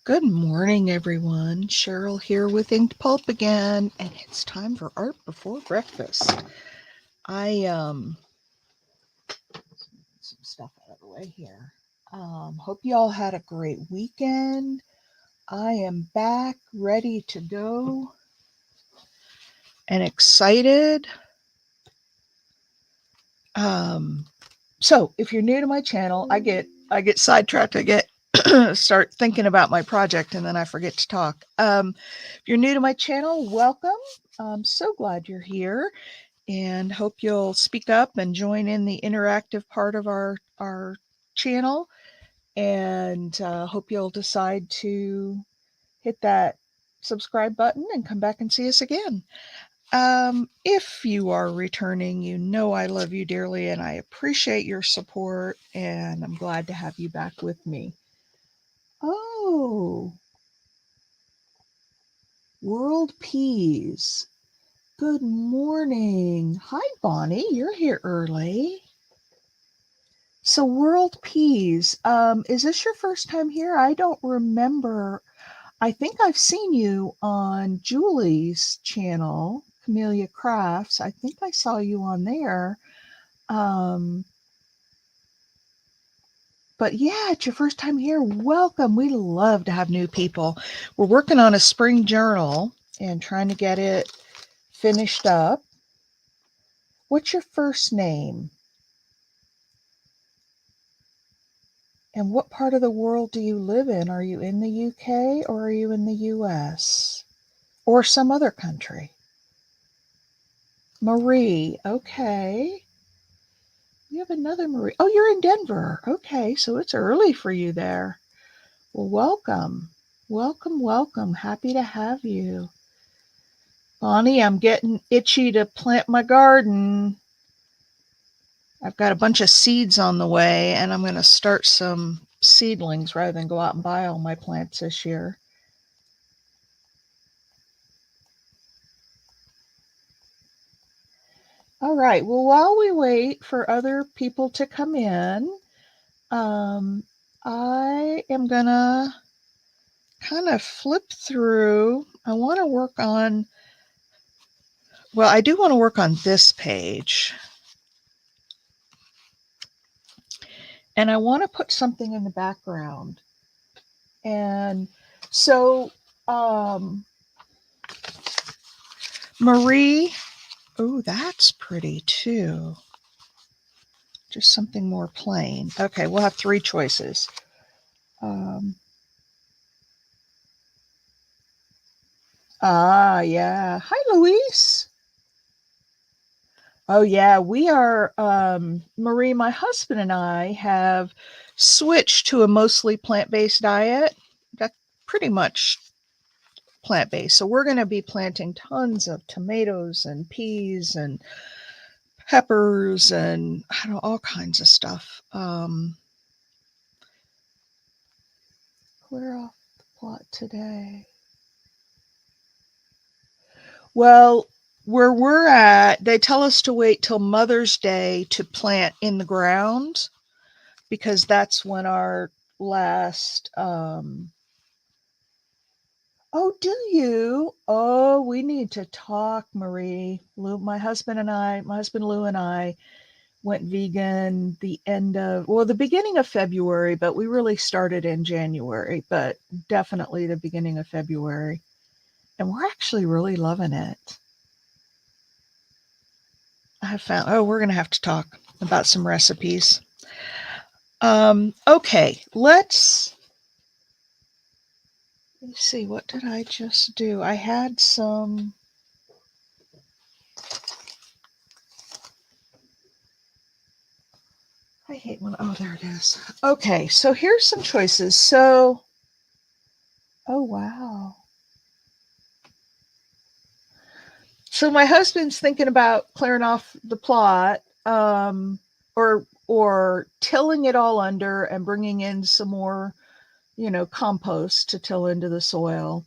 Good morning, everyone. Cheryl here with Inked Pulp again, and it's time for art before breakfast. I some stuff out of the way here. Hope you all had a great weekend. I am back, ready to go, and excited. So if you're new to my channel, I get sidetracked. I get start thinking about my project and then I forget to talk. If you're new to my channel, welcome. I'm so glad you're here and hope you'll speak up and join in the interactive part of our channel. And hope you'll decide to hit that subscribe button and come back and see us again. If you are returning, you know I love you dearly and I appreciate your support, and I'm glad to have you back with me. Oh, World Peas. Good morning. Hi, Bonnie. You're here early. So, World Peas, is this your first time here? I don't remember. I think I've seen you on Julie's channel, Camellia Crafts. I think I saw you on there. Um, But yeah, it's your first time here. Welcome. We love to have new people. We're working on a spring journal and trying to get it finished up. What's your first name? And what part of the world do you live in? Are you in the UK or are you in the US or some other country? Marie. Okay. You have another Marie. Oh, you're in Denver. Okay, so it's early for you there. Well, welcome. Welcome, welcome. Happy to have you. Bonnie, I'm getting itchy to plant my garden. I've got a bunch of seeds on the way, and I'm going to start some seedlings rather than go out and buy all my plants this year. All right, well, while we wait for other people to come in, I am going to kind of flip through. I want to work on, well, I do want to work on this page. And I want to put something in the background. And so, Marie, oh, that's pretty too. Just something more plain. Okay, we'll have three choices. Yeah. Hi, Luis. Oh, yeah, we are, Marie, my husband and I have switched to a mostly plant-based diet. That's pretty much plant-based. So we're going to be planting tons of tomatoes and peas and peppers and I don't know, all kinds of stuff. Clear off the plot today. Well, where we're at, they tell us to wait till Mother's Day to plant in the ground because that's when our last Oh, do you? Oh, we need to talk, Marie. My husband Lou and I went vegan the beginning of February, but we really started in January, but definitely the beginning of February. And we're actually really loving it. We're going to have to talk about some recipes. Okay, let's see. What did I just do? I had some. I hate when. Oh, there it is. Okay, so here's some choices. So, oh, wow. So my husband's thinking about clearing off the plot, or tilling it all under and bringing in some more, compost to till into the soil.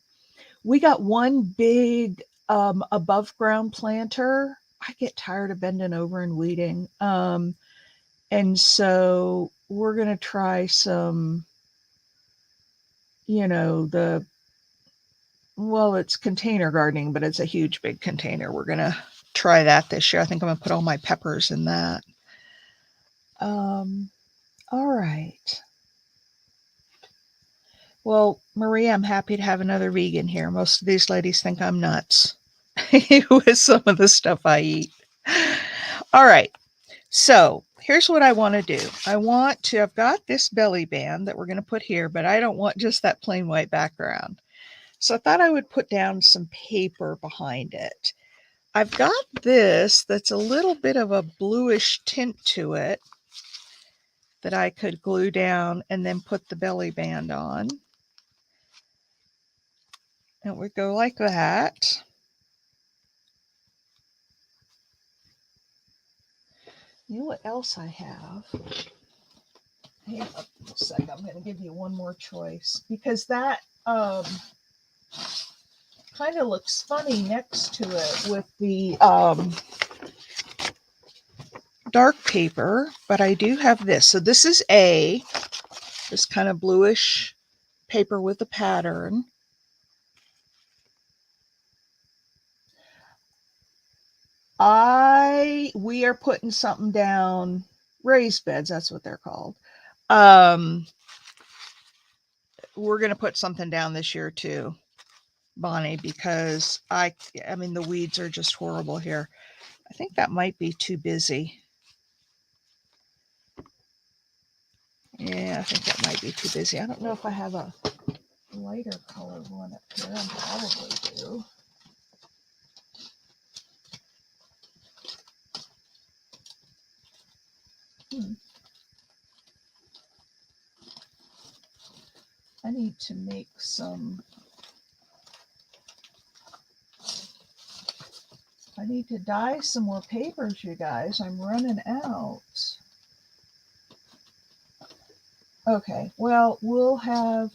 We got one big above ground planter. I get tired of bending over and weeding, and so we're gonna try some well, it's container gardening, but it's a huge, big container. We're going to try that this year. I think I'm going to put all my peppers in that. All right. Well, Marie, I'm happy to have another vegan here. Most of these ladies think I'm nuts with some of the stuff I eat. All right. So here's what I want to do. I've got this belly band that we're going to put here, but I don't want just that plain white background. So I thought I would put down some paper behind it. I've got this that's a little bit of a bluish tint to it that I could glue down and then put the belly band on. It would go like that. You know what else I have? Hang on a sec. I'm going to give you one more choice because that kind of looks funny next to it with the dark paper, but I do have this. So this is this kind of bluish paper with a pattern. We are putting something down, raised beds, that's what they're called. We're going to put something down this year too, Bonnie, because I mean, the weeds are just horrible here. I think that might be too busy. Yeah, I think that might be too busy. I don't know if I have a lighter colored one up here. I probably do. I need to make some. I need to dye some more papers, you guys. I'm running out. Okay, well, we'll have.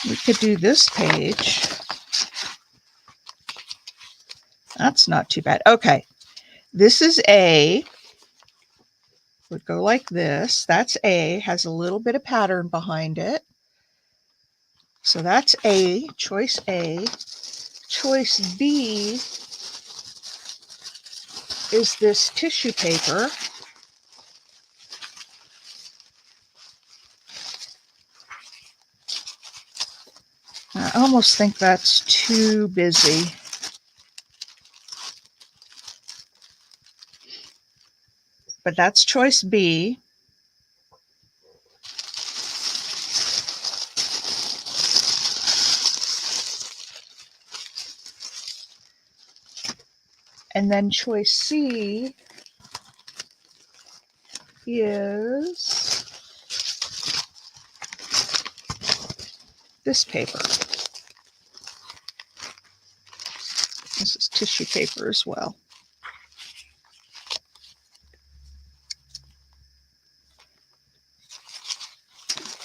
We could do this page. That's not too bad. Okay, this is A. Would go like this. That's A, has a little bit of pattern behind it. So that's A, choice A. Choice B is this tissue paper. I almost think that's too busy. But that's choice B. And then choice C is this paper. This is tissue paper as well.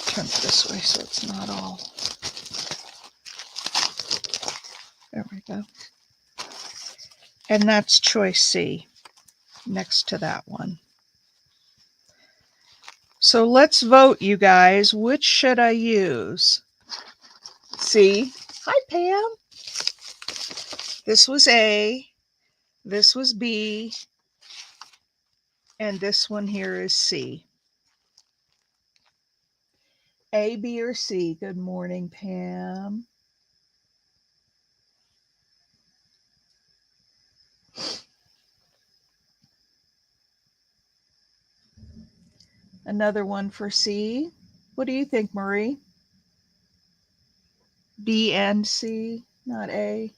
Turn it this way so it's not all. There we go. And that's choice C next to that one. So let's vote, you guys. Which should I use? C. Hi, Pam. This was A. This was B. And this one here is C. A, B, or C. Good morning, Pam. Another one for C. What do you think, Marie? B and C, not A.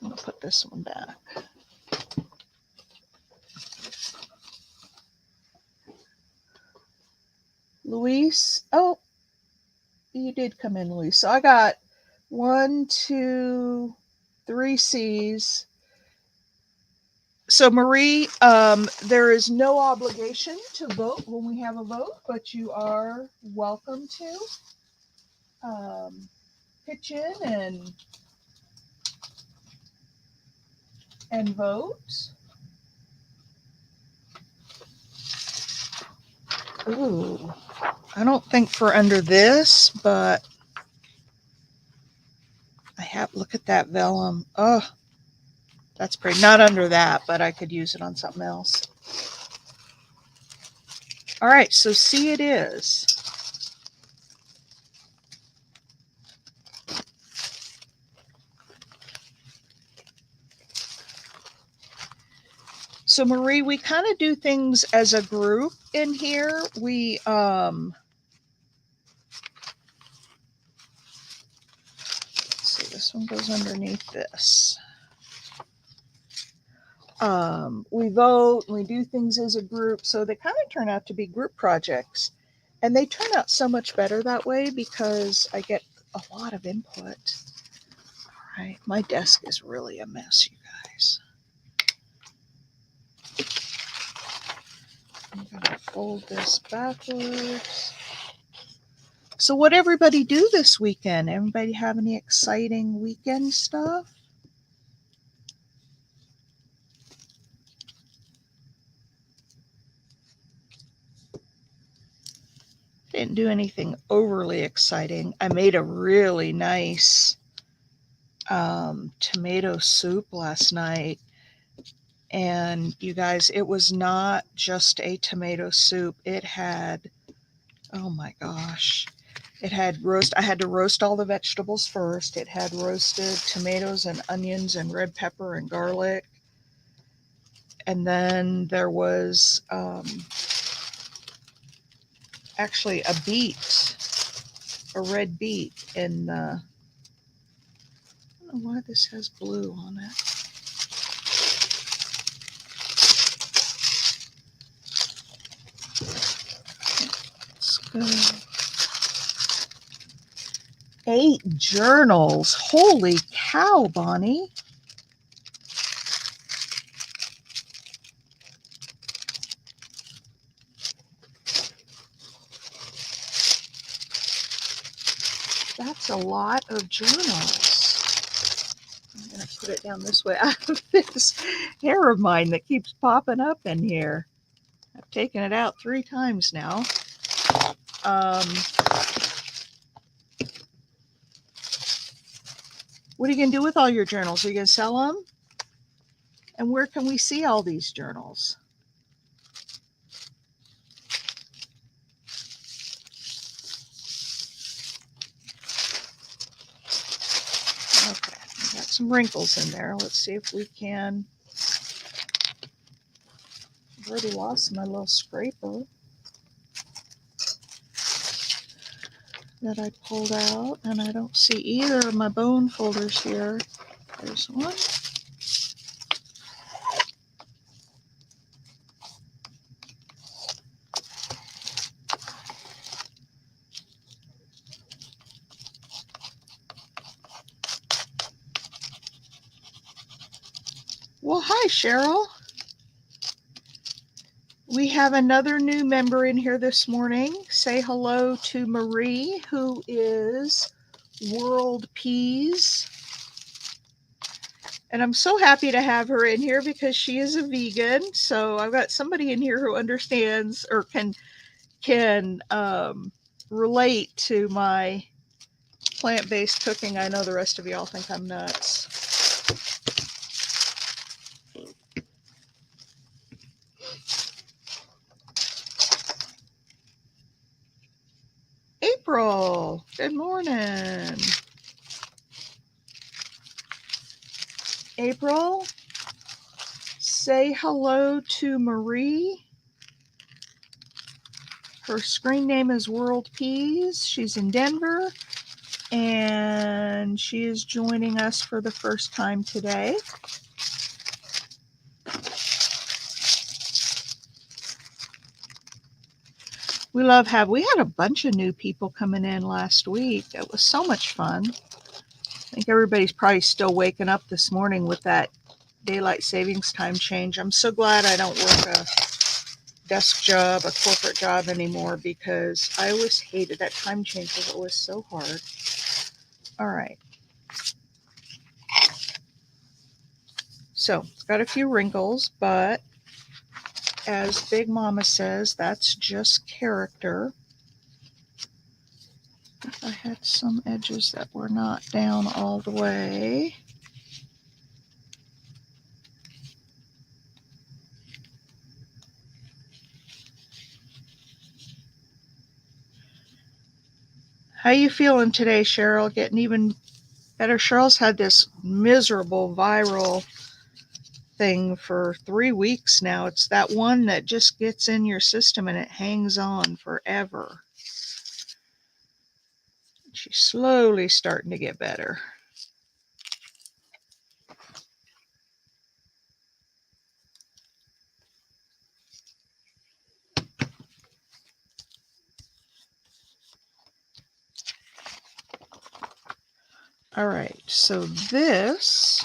I'm going to put this one back. Luis. Oh, you did come in, Luis. So I got 1, 2, 3 C's. So Marie, there is no obligation to vote when we have a vote, but you are welcome to pitch in and and vote. Ooh, I don't think for under this, but I have, look at that vellum. Oh, that's pretty. Not under that, but I could use it on something else. All right, so C it is. So Marie, we kind of do things as a group in here. We let's see, this one goes underneath this. We vote, we do things as a group, so they kind of turn out to be group projects. And they turn out so much better that way because I get a lot of input. All right, my desk is really a mess, you guys. I'm gonna fold this backwards. So what everybody do this weekend? Everybody have any exciting weekend stuff? Didn't do anything overly exciting. I made a really nice tomato soup last night. And you guys, it was not just a tomato soup. It had, oh my gosh, it had roast. I had to roast all the vegetables first. It had roasted tomatoes and onions and red pepper and garlic. And then there was actually a beet, a red beet in the, I don't know why this has blue on it. Let's go. 8 journals. Holy cow, Bonnie. That's a lot of journals. I'm going to put it down this way. I have this hair of mine that keeps popping up in here. I've taken it out 3 times now. What are you going to do with all your journals? Are you going to sell them? And where can we see all these journals? Okay, I got some wrinkles in there. Let's see if we can. I've already lost my little scraper that I pulled out, and I don't see either of my bone folders here. There's one. Well, hi, Cheryl. We have another new member in here this morning. Say hello to Marie, who is World Peas. And I'm so happy to have her in here because she is a vegan. So I've got somebody in here who understands or can relate to my plant-based cooking. I know the rest of y'all think I'm nuts. April, good morning. April, say hello to Marie. Her screen name is World Peas. She's in Denver, and she is joining us for the first time today. We had a bunch of new people coming in last week. It was so much fun. I think everybody's probably still waking up this morning with that daylight savings time change. I'm so glad I don't work a desk job, a corporate job anymore, because I always hated that time change. It was so hard. All right. So it's got a few wrinkles, but as Big Mama says, that's just character. I had some edges that were not down all the way. How you feeling today, Cheryl? Getting even better? Cheryl's had this miserable viral thing for 3 weeks now. It's that one that just gets in your system and it hangs on forever. She's slowly starting to get better. All right, so this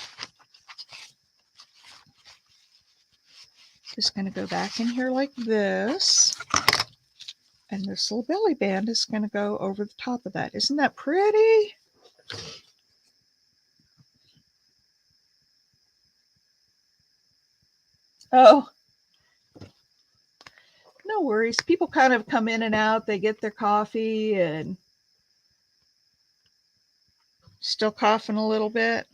is going to go back in here like this. And this little belly band is going to go over the top of that. Isn't that pretty? Oh, no worries. People kind of come in and out. They get their coffee and still coughing a little bit.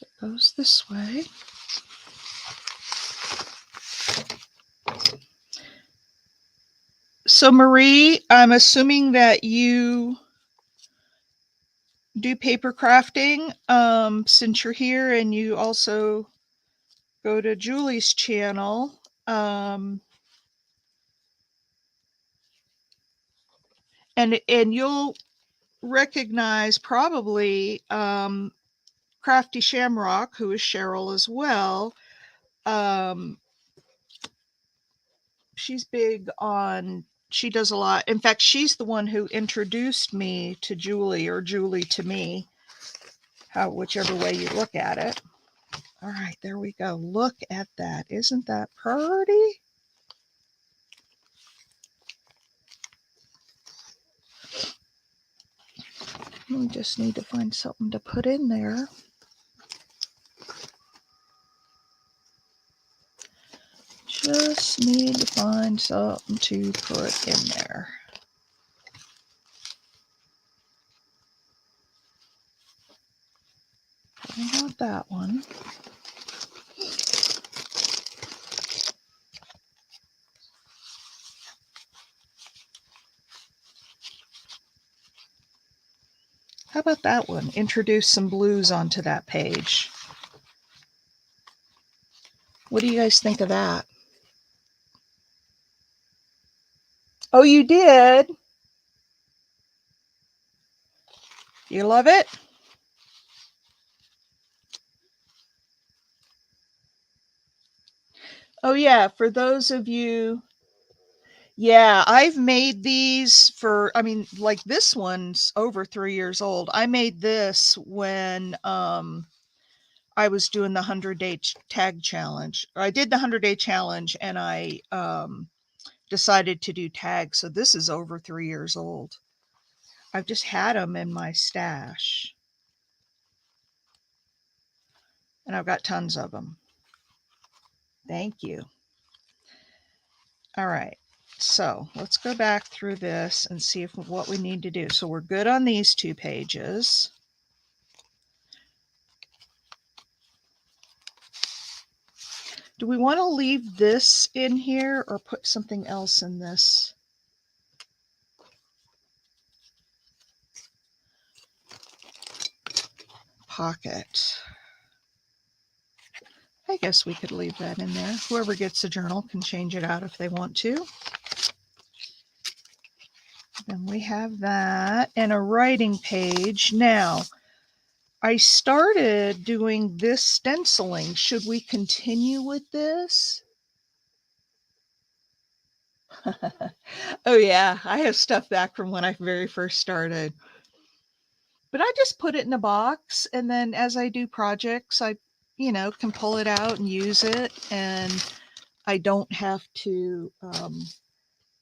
It goes this way. So Marie, I'm assuming that you do paper crafting since you're here, and you also go to Julie's channel. And you'll recognize probably Crafty Shamrock, who is Cheryl as well. She's big on, she does a lot. In fact, she's the one who introduced me to Julie, or Julie to me, whichever way you look at it. All right, there we go. Look at that. Isn't that pretty? We just need to find something to put in there. Just need to find something to put in there. I want that one. How about that one? Introduce some blues onto that page. What do you guys think of that? Oh, you did? You love it? Oh, yeah. For those of you, yeah, I've made these for, I mean, like this one's over 3 years old. I made this when I was doing the 100-day tag challenge. I did the 100-day challenge and I decided to do tags. So this is over 3 years old. I've just had them in my stash. And I've got tons of them. Thank you. All right. So let's go back through this and see what we need to do. So we're good on these 2 pages. Do we want to leave this in here or put something else in this? Pocket. I guess we could leave that in there. Whoever gets a journal can change it out if they want to. Then we have that and a writing page. Now, I started doing this stenciling. Should we continue with this? Oh yeah, I have stuff back from when I very first started. But I just put it in a box, and then as I do projects, I, can pull it out and use it, and I don't have to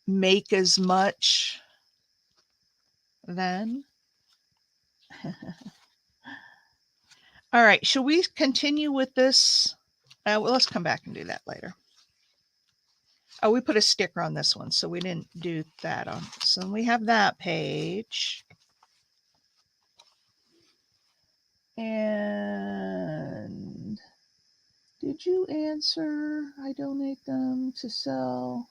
make as much then. All right, shall we continue with this? Well, let's come back and do that later. Oh, we put a sticker on this one, so we didn't do that on. So we have that page. And did you answer? I donate them to sell.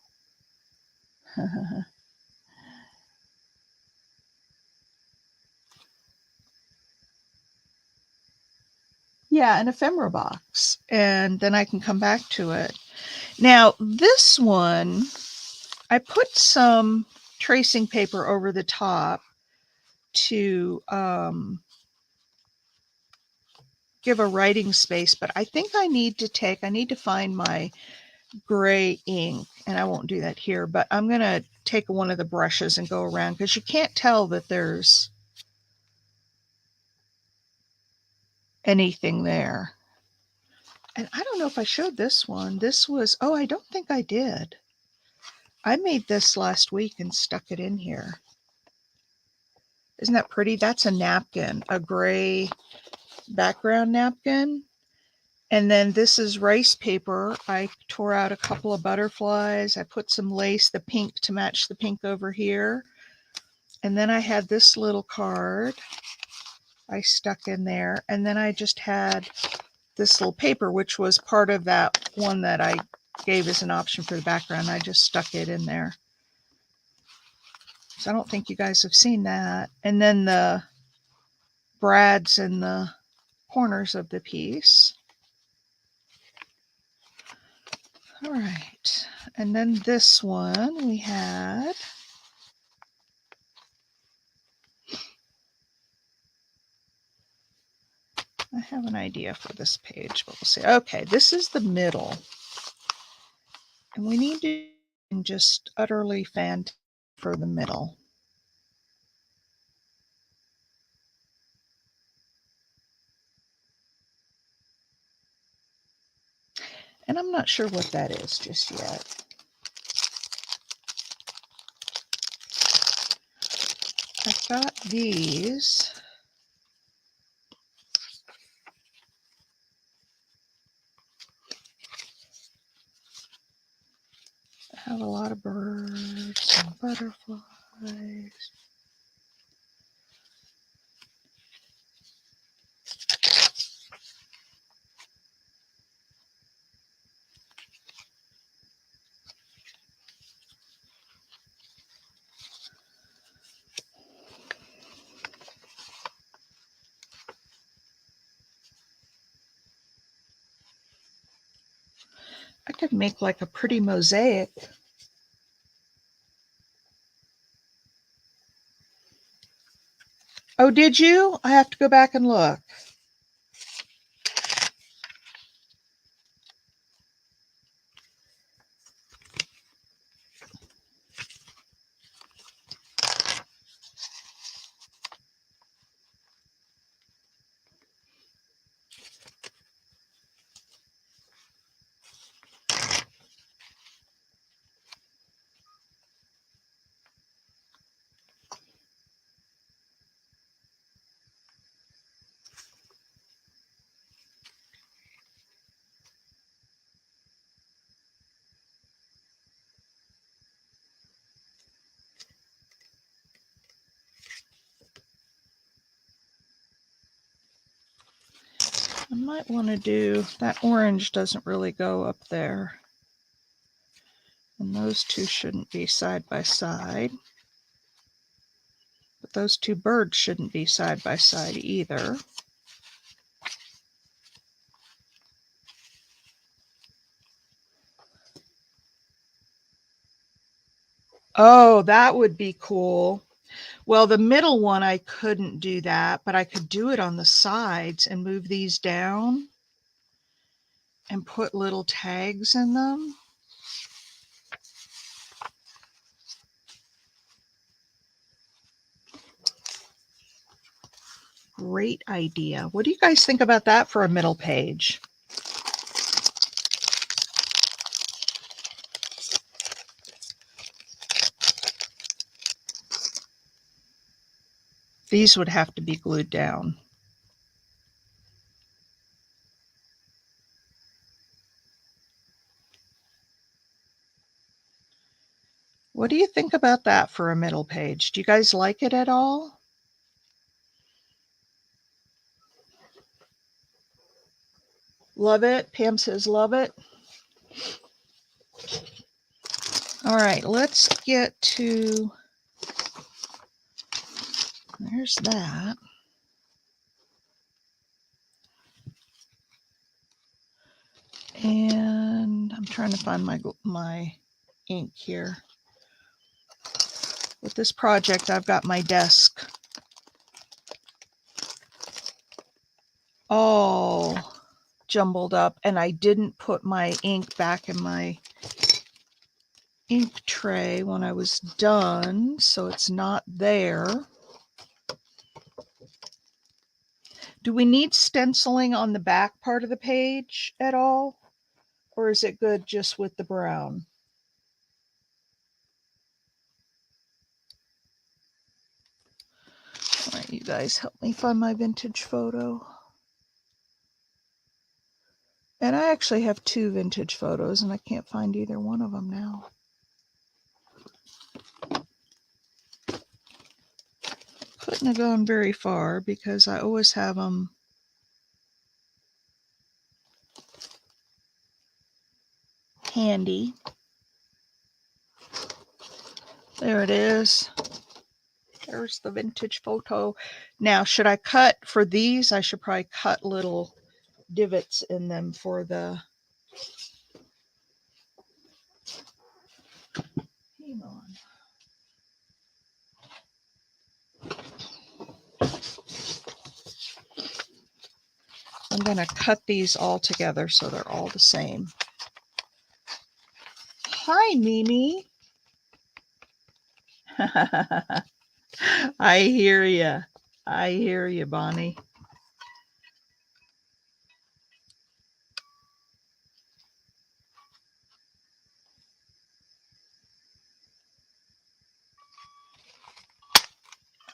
Yeah, an ephemera box, and then I can come back to it. Now, this one, I put some tracing paper over the top to give a writing space, but I think I need to find my gray ink, and I won't do that here, but I'm going to take one of the brushes and go around because you can't tell that there's anything there. And I don't know if I showed this one. This was, oh, I don't think I did. I made this last week and stuck it in here. Isn't that pretty? That's a napkin, a gray background napkin. And then this is rice paper. I tore out a couple of butterflies. I put some lace, the pink to match the pink over here. And then I had this little card I stuck in there. And then I just had this little paper, which was part of that one that I gave as an option for the background. I just stuck it in there. So I don't think you guys have seen that. And then the brads in the corners of the piece. All right. And then this one we had. I have an idea for this page, but we'll see. Okay, this is the middle. And we need to just utterly fantastic for the middle. And I'm not sure what that is just yet. I've got these. I have a lot of birds and butterflies. I could make like a pretty mosaic. Oh, did you? I have to go back and look. I might want to do, that orange doesn't really go up there. And those two shouldn't be side by side. But those two birds shouldn't be side by side either. Oh, that would be cool. Well, the middle one, I couldn't do that, but I could do it on the sides and move these down and put little tags in them. great idea. What do you guys think about that for a middle page? These would have to be glued down. What do you think about that for a middle page? Do you guys like it at all? Love it. Pam says love it. All right, let's get to, there's that. And I'm trying to find my ink here. With this project, I've got my desk all jumbled up, and I didn't put my ink back in my ink tray when I was done, so it's not there. Do we need stenciling on the back part of the page at all? Or is it good just with the brown? All right, you guys help me find my vintage photo. And I actually have 2 vintage photos, and I can't find either one of them now. Couldn't have gone very far because I always have them handy. There it is. There's the vintage photo. Now, should I cut for these? I should probably cut little divots in them for the... Hang on. I'm going to cut these all together so they're all the same. Hi, Mimi. I hear you. I hear you, Bonnie.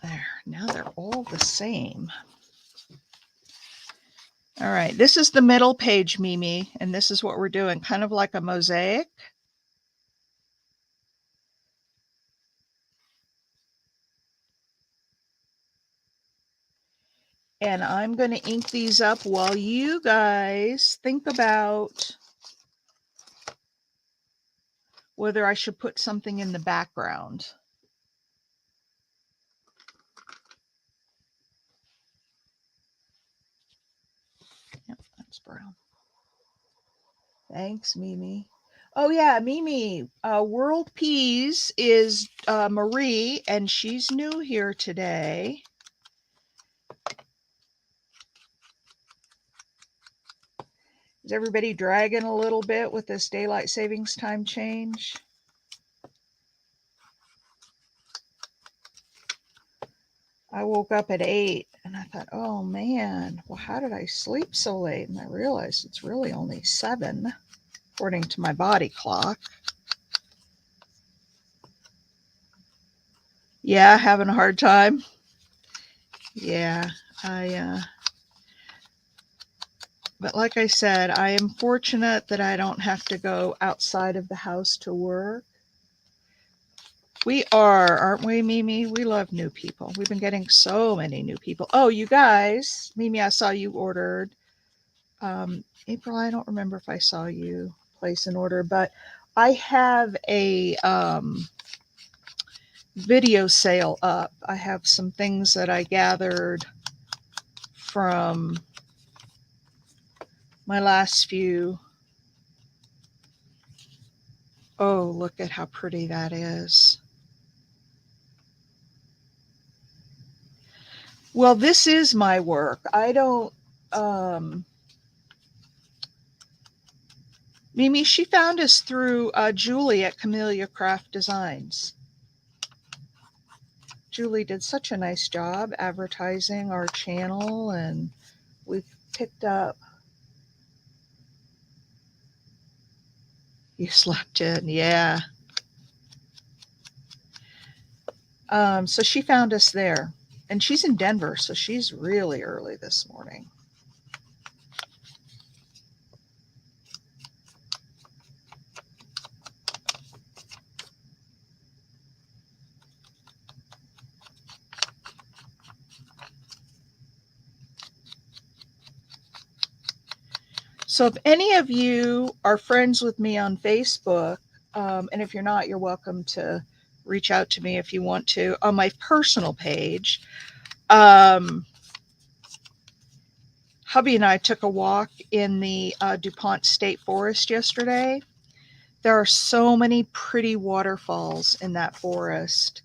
There, now they're all the same. All right, this is the middle page, Mimi, and this is what we're doing, kind of like a mosaic. And I'm going to ink these up while you guys think about whether I should put something in the background. Yep, that's brown. Thanks, Mimi. Oh yeah, Mimi, World Peas is Marie, and she's new here today. Is everybody dragging a little bit with this daylight savings time change? I woke up at 8 and I thought, oh man, well, how did I sleep so late? And I realized it's really only 7, according to my body clock. Yeah, having a hard time. Yeah, but like I said, I am fortunate that I don't have to go outside of the house to work. We are, aren't we, Mimi? We love new people. We've been getting so many new people. Oh, you guys, Mimi, I saw you ordered. April, I don't remember if I saw you place an order, but I have a video sale up. I have some things that I gathered from my last few. Oh, look at how pretty that is. Well, this is my work. I don't, Mimi, she found us through Julie at Camellia Craft Designs. Julie did such a nice job advertising our channel, and we've picked up. You slept in, yeah. So she found us there, and she's in Denver, so she's really early this morning. So if any of you are friends with me on Facebook, and if you're not, you're welcome to reach out to me if you want to. On my personal page, hubby and I took a walk in the DuPont State Forest yesterday. There are so many pretty waterfalls in that forest,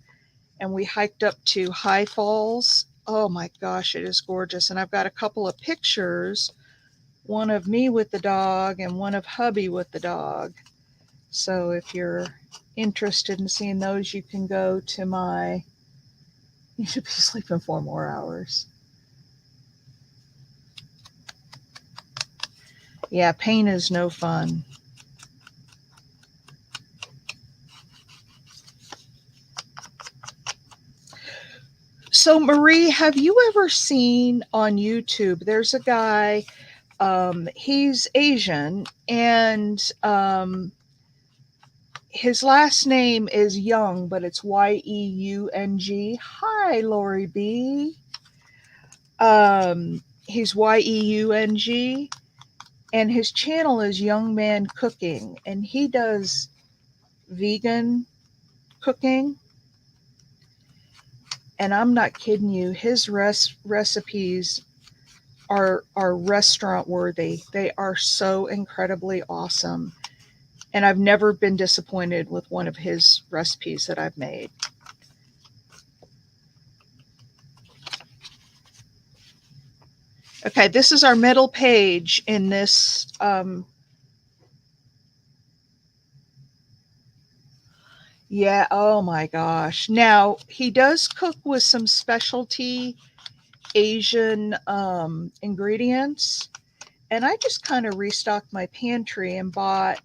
and we hiked up to High Falls. Oh my gosh, it is gorgeous. And I've got a couple of pictures, one of me with the dog and one of hubby with the dog. So if you're interested in seeing those, you can go to my, you should be sleeping 4 more hours. Yeah, pain is no fun. So Marie, have you ever seen on YouTube, there's a guy, he's Asian, and his last name is Young, but it's Yeung. Hi, Lori B. He's Yeung, and his channel is Young Man Cooking, and he does vegan cooking. And I'm not kidding you, his recipes are restaurant worthy. They are so incredibly awesome. And I've never been disappointed with one of his recipes that I've made. Okay, this is our middle page in this. Yeah, oh my gosh. Now, he does cook with some specialty Asian ingredients. And I just kind of restocked my pantry and bought,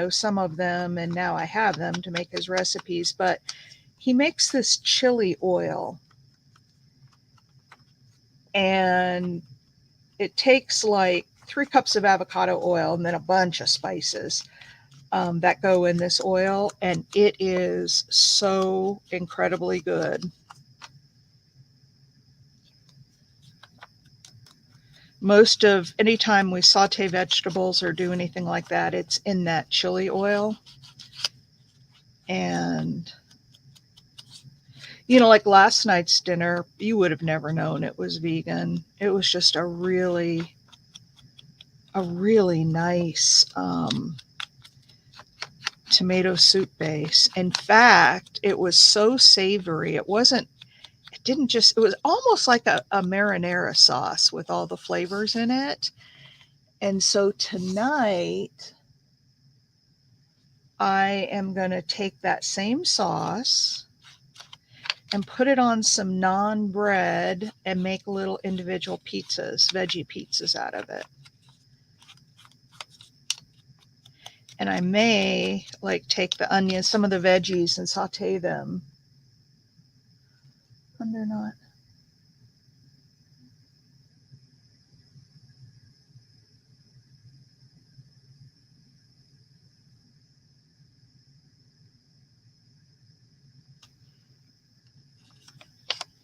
some of them, and now I have them to make his recipes. But he makes this chili oil, and it takes like 3 cups of avocado oil and then a bunch of spices that go in this oil, and it is so incredibly good. Most of anytime we saute vegetables or do anything like that, it's in that chili oil. And like last night's dinner, you would have never known it was vegan. It was just a really nice tomato soup base. In fact, it was so savory. It was almost like a marinara sauce with all the flavors in it. And so tonight, I am going to take that same sauce and put it on some naan bread and make little individual pizzas, veggie pizzas out of it. And I may take the onions, some of the veggies, and saute them. And they're not.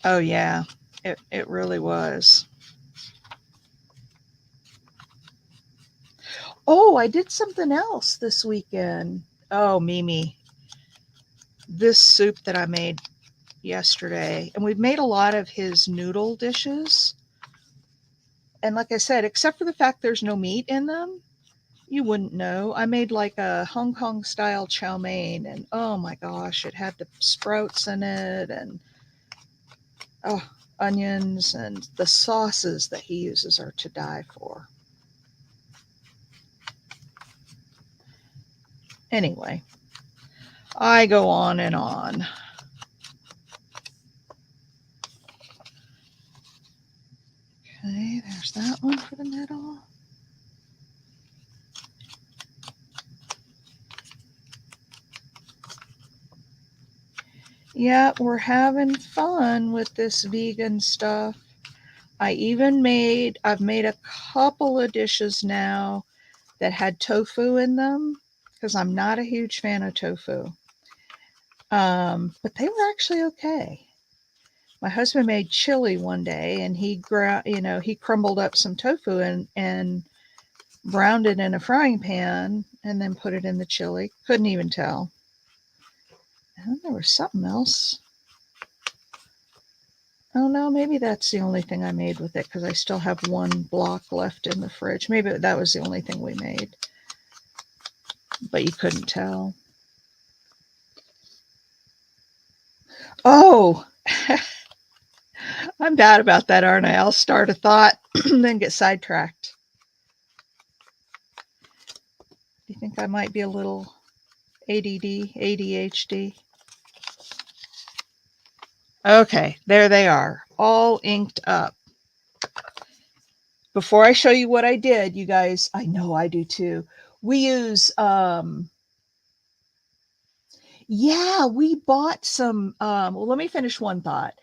Oh yeah, it really was. Oh, I did something else this weekend. Oh, Mimi, this soup that I made yesterday, and we've made a lot of his noodle dishes. And like I said, except for the fact there's no meat in them, you wouldn't know. I made like a Hong Kong style chow mein, and oh my gosh, it had the sprouts in it, and onions, and the sauces that he uses are to die for. Anyway, I go on and on. There's that one for the middle. Yeah, we're having fun with this vegan stuff. I've made a couple of dishes now that had tofu in them because I'm not a huge fan of tofu. But they were actually okay. My husband made chili one day and he crumbled up some tofu and browned it in a frying pan and then put it in the chili. Couldn't even tell. And there was something else. Oh no, maybe that's the only thing I made with it because I still have one block left in the fridge. Maybe that was the only thing we made. But you couldn't tell. Oh, I'm bad about that, aren't I? I'll start a thought and then get sidetracked. Do you think I might be a little ADD, ADHD? Okay, there they are, all inked up. Before I show you what I did, you guys, I know I do too. We use, yeah, we bought some, well, let me finish one thought.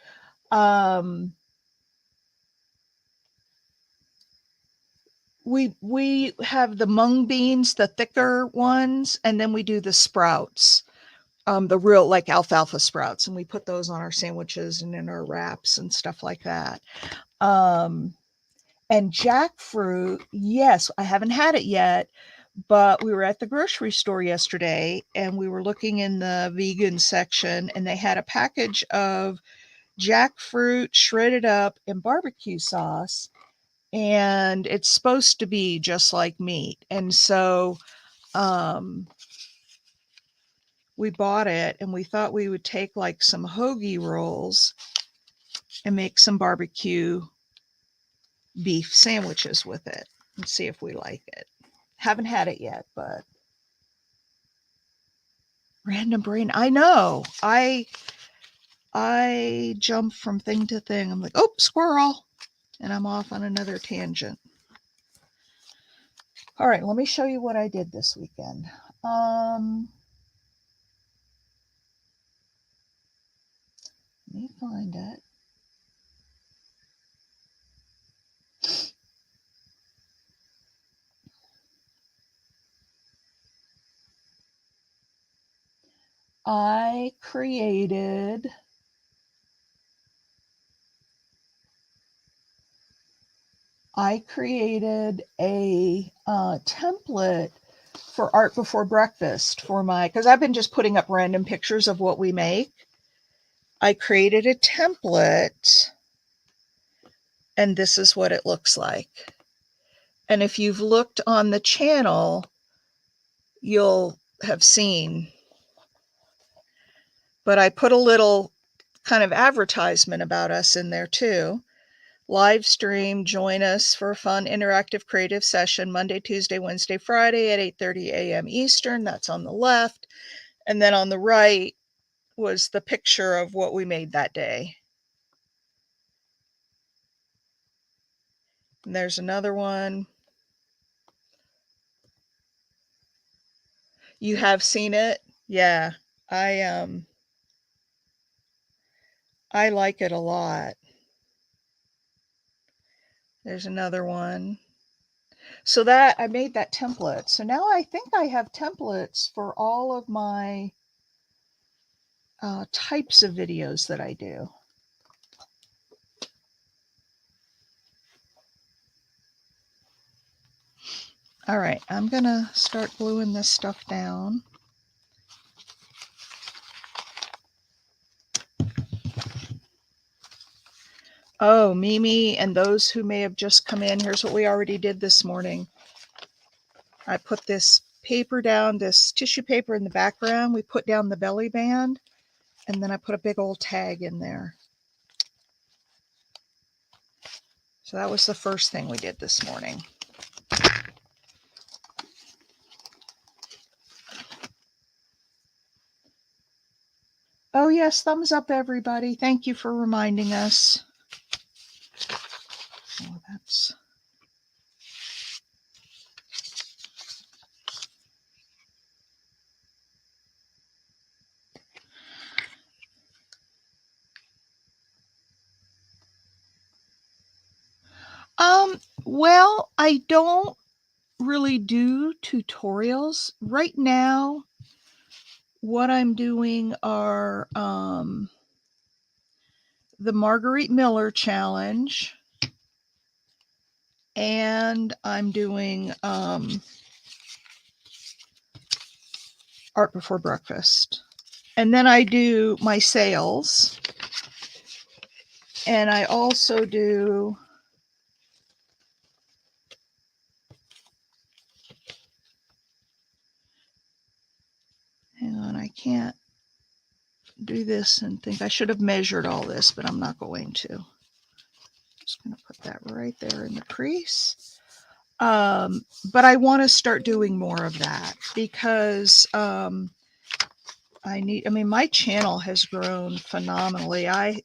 We have the mung beans, the thicker ones, and then we do the sprouts, the real like alfalfa sprouts, and we put those on our sandwiches and in our wraps and stuff like that. And jackfruit, yes, I haven't had it yet, but we were at the grocery store yesterday and we were looking in the vegan section and they had a package of jackfruit shredded up in barbecue sauce, and it's supposed to be just like meat. And so we bought it and we thought we would take like some hoagie rolls and make some barbecue beef sandwiches with it and see if we like it. Haven't had it yet, but random brain. I know. I jump from thing to thing. I'm like, oh, squirrel. And I'm off on another tangent. All right, let me show you what I did this weekend. Let me find it. I created a template for Art Before Breakfast for because I've been just putting up random pictures of what we make. I created a template and this is what it looks like. And if you've looked on the channel, you'll have seen. But I put a little kind of advertisement about us in there too. Live stream, join us for a fun interactive creative session Monday, Tuesday, Wednesday, Friday at 8:30 a.m. Eastern. That's on the left. And then on the right was the picture of what we made that day. And there's another one. You have seen it? Yeah. I like it a lot. There's another one. So that I made that template. So now I think I have templates for all of my types of videos that I do. All right, I'm gonna start gluing this stuff down. Oh, Mimi and those who may have just come in, here's what we already did this morning. I put this paper down, this tissue paper in the background. We put down the belly band, and then I put a big old tag in there. So that was the first thing we did this morning. Oh yes, thumbs up everybody. Thank you for reminding us. Oh, that's Well, I don't really do tutorials. Right now, what I'm doing are the Marguerite Miller challenge, and I'm doing Art Before Breakfast. And then I do my sales, and I also do hang on, I can't do this and think I should have measured all this, but I'm not going to. Just going to put that right there in the crease. But I want to start doing more of that because I mean, my channel has grown phenomenally. At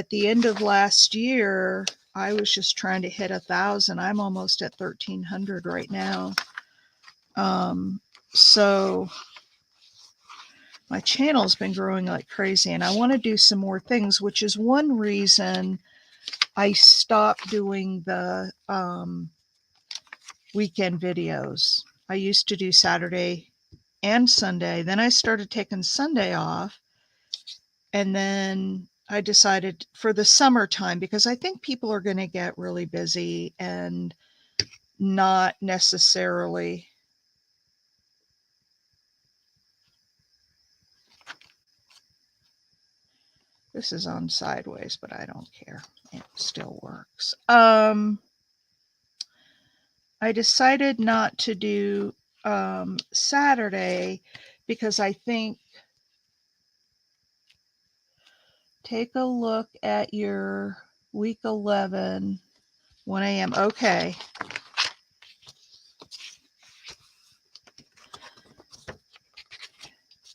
the end of last year, I was just trying to hit 1,000. I'm almost at 1,300 right now. So my channel's been growing like crazy, and I want to do some more things, which is one reason I stopped doing the weekend videos. I used to do Saturday and Sunday. Then I started taking Sunday off. And then I decided for the summertime, because I think people are going to get really busy and not necessarily. This is on sideways, but I don't care. It still works. I decided not to do Saturday because I think, take a look at your week 11, 1 a.m. Okay.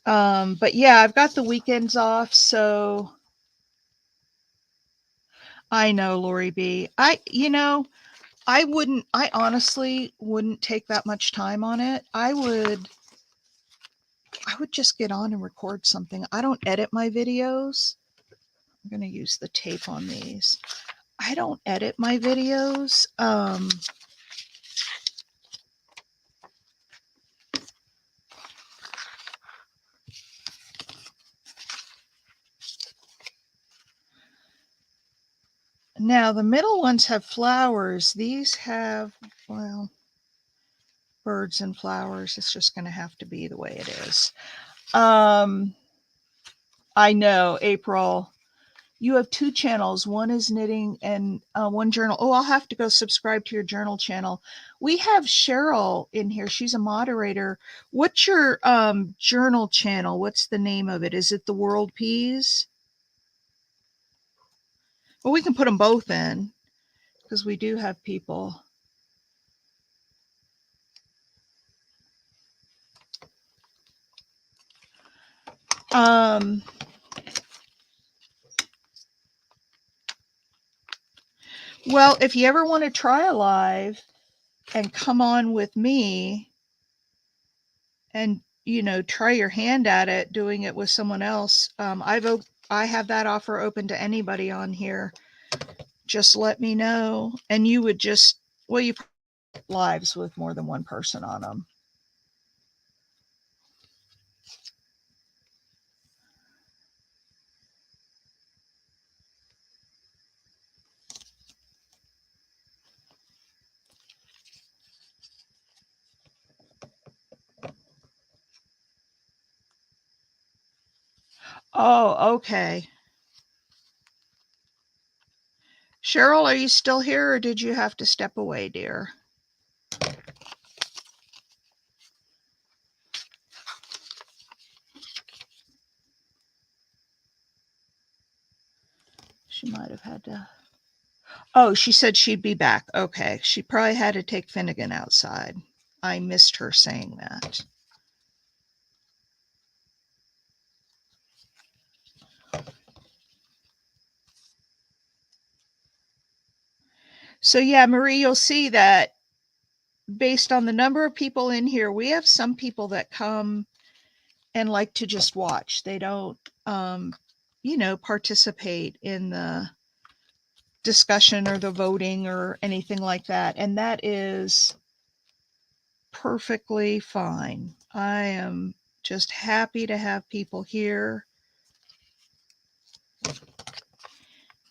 But yeah, I've got the weekends off, so I know, Lori B. I honestly wouldn't take that much time on it. I would just get on and record something. I don't edit my videos. I'm going to use the tape on these. I don't edit my videos. Now the middle ones have flowers. These have, well, birds and flowers. It's just going to have to be the way it is. I know, April. You have 2 channels. One is knitting and one journal. Oh, I'll have to go subscribe to your journal channel. We have Cheryl in here. She's a moderator. What's your journal channel? What's the name of it? Is it the World Peas? Well, we can put them both in because we do have people. Well, if you ever want to try a live and come on with me and try your hand at it doing it with someone else, I have that offer open to anybody on here. Just let me know. And you would just, well, you lives with more than one person on them. Oh, okay. Cheryl, are you still here or did you have to step away, dear? She might have had to. Oh, she said she'd be back. Okay. She probably had to take Finnegan outside. I missed her saying that. So yeah, Marie, you'll see that based on the number of people in here, we have some people that come and like to just watch. They don't, participate in the discussion or the voting or anything like that. And that is perfectly fine. I am just happy to have people here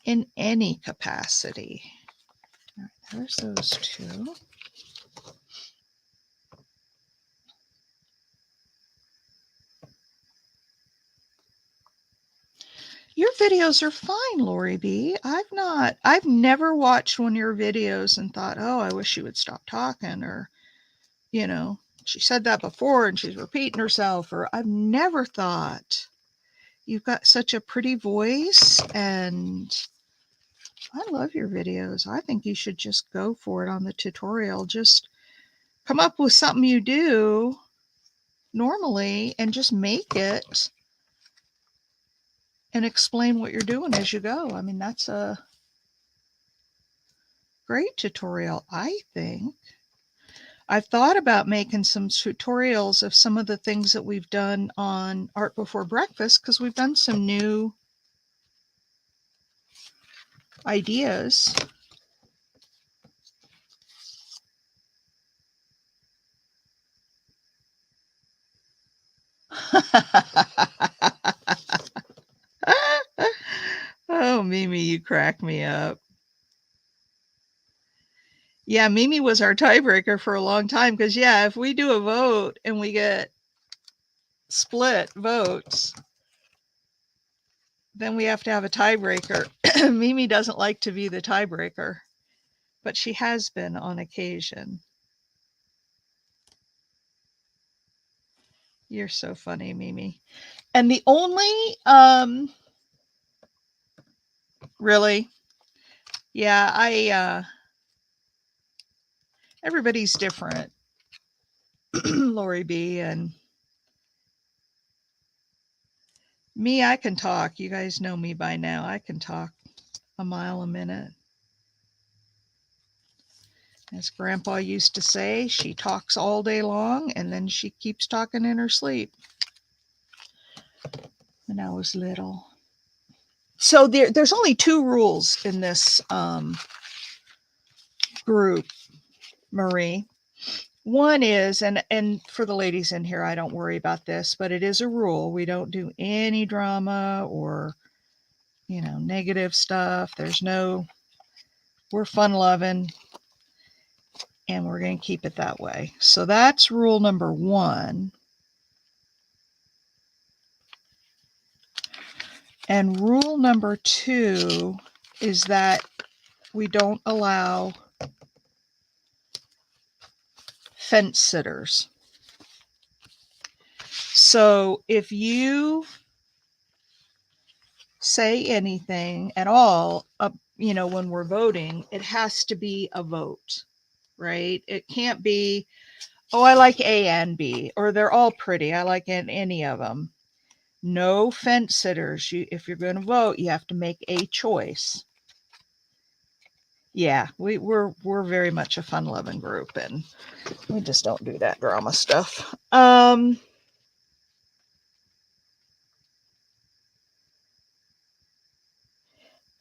in any capacity. All right, there's those two. Your videos are fine, Lori B. I've never watched one of your videos and thought, oh, I wish she would stop talking, or, you know, she said that before and she's repeating herself, or I've never thought, you've got such a pretty voice and I love your videos. I think you should just go for it on the tutorial. Just come up with something you do normally and just make it and explain what you're doing as you go. I mean, that's a great tutorial, I think. I've thought about making some tutorials of some of the things that we've done on Art Before Breakfast, because we've done some new ideas. Oh, Mimi, you crack me up. Yeah, Mimi was our tiebreaker for a long time because, yeah, if we do a vote and we get split votes, then we have to have a tiebreaker. Mimi doesn't like to be the tiebreaker, but she has been on occasion. You're so funny, Mimi. And the only, really, yeah, everybody's different, Lori B. And me, I can talk. You guys know me by now. I can talk a mile a minute. As Grandpa used to say, she talks all day long and then she keeps talking in her sleep. When I was little. So there's only two rules in this group, Marie. One is, and for the ladies in here, I don't worry about this, but it is a rule. We don't do any drama or, negative stuff. We're fun loving and we're going to keep it that way. So that's rule number one. And rule number two is that we don't allow fence sitters. So if you say anything at all, when we're voting, it has to be a vote, right? It can't be, oh, I like A and B, or they're all pretty, I like any of them. No fence sitters. If you're going to vote, you have to make a choice. Yeah, we're very much a fun-loving group, and we just don't do that drama stuff. But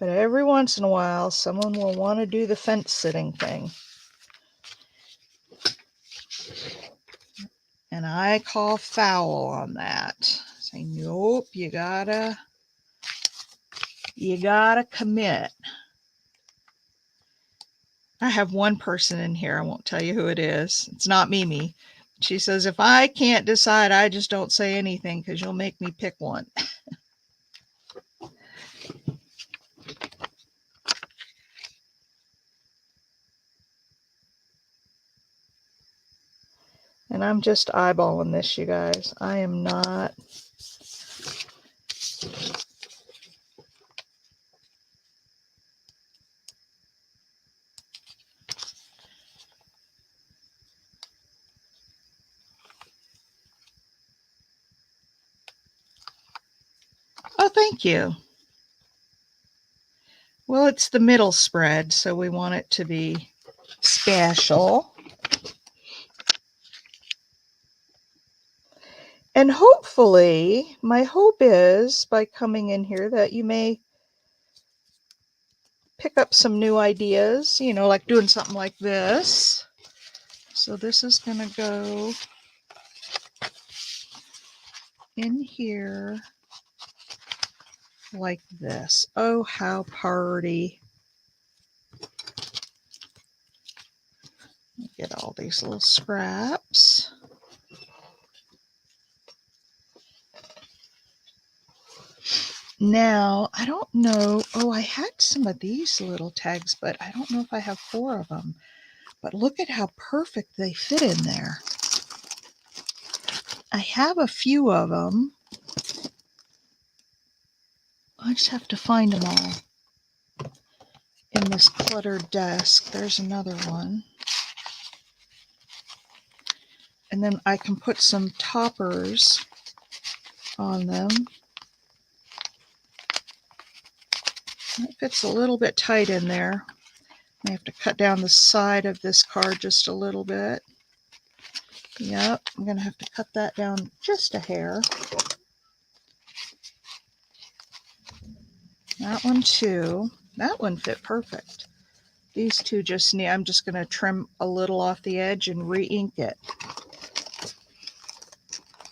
every once in a while, someone will want to do the fence sitting thing. And I call foul on that. Say, nope, you gotta commit. I have one person in here, I won't tell you who it is. It's not Mimi. She says, if I can't decide, I just don't say anything because you'll make me pick one. And I'm just eyeballing this, you guys. I am not. Oh, thank you. Well, it's the middle spread, so we want it to be special. And hopefully, my hope is by coming in here that you may pick up some new ideas, you know, like doing something like this. So this is going to go in here like this. Oh, how pretty. Get all these little scraps. Now, I don't know. Oh, I had some of these little tags, but I don't know if I have 4 of them. But look at how perfect they fit in there. I have a few of them. I just have to find them all in this cluttered desk. There's another one. And then I can put some toppers on them. It fits a little bit tight in there. I have to cut down the side of this card just a little bit. Yep, I'm going to have to cut that down just a hair. That one too. That one fit perfect. These two just need, I'm just going to trim a little off the edge and re-ink it.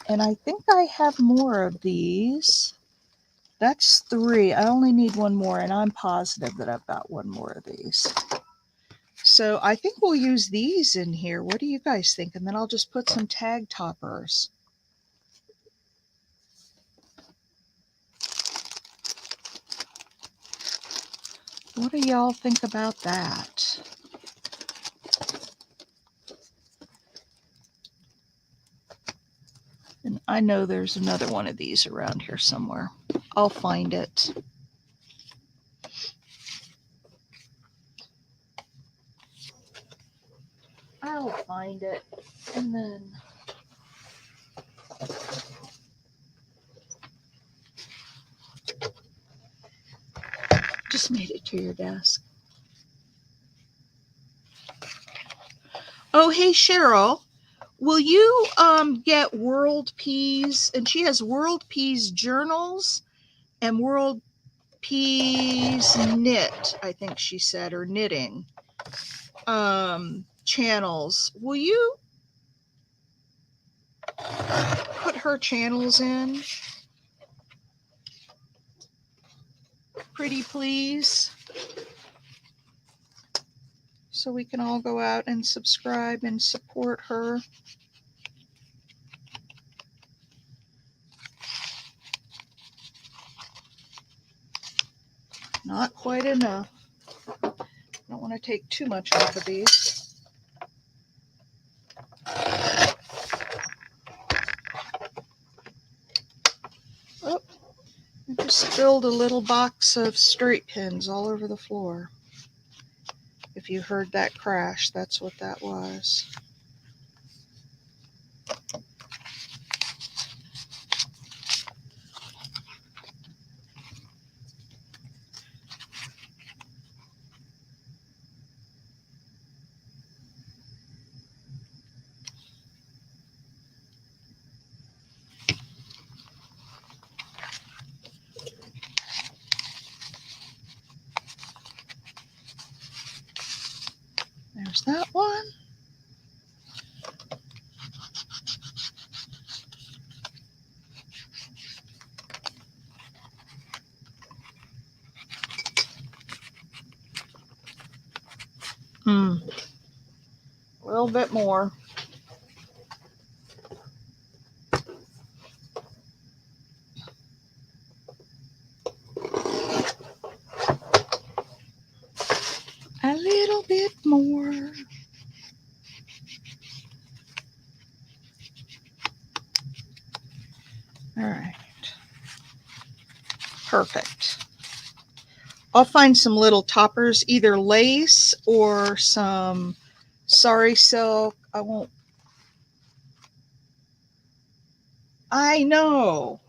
And I think I have more of these. That's 3. I only need 1 more, and I'm positive that I've got 1 more of these. So I think we'll use these in here. What do you guys think? And then I'll just put some tag toppers. What do y'all think about that? And I know there's another one of these around here somewhere. I'll find it. I'll find it. And then just made it to your desk. Oh, hey, Cheryl. Will you get World Peas? And she has World Peas journals and World Peas knit, I think she said, or knitting channels. Will you put her channels in? Pretty please. So we can all go out and subscribe and support her. Not quite enough. Don't want to take too much off of these. Oh, I just spilled a little box of straight pins all over the floor. If you heard that crash, that's what that was. There's that one. A little bit more. A little bit more. All right. Perfect. I'll find some little toppers, either lace or some sari silk. I know.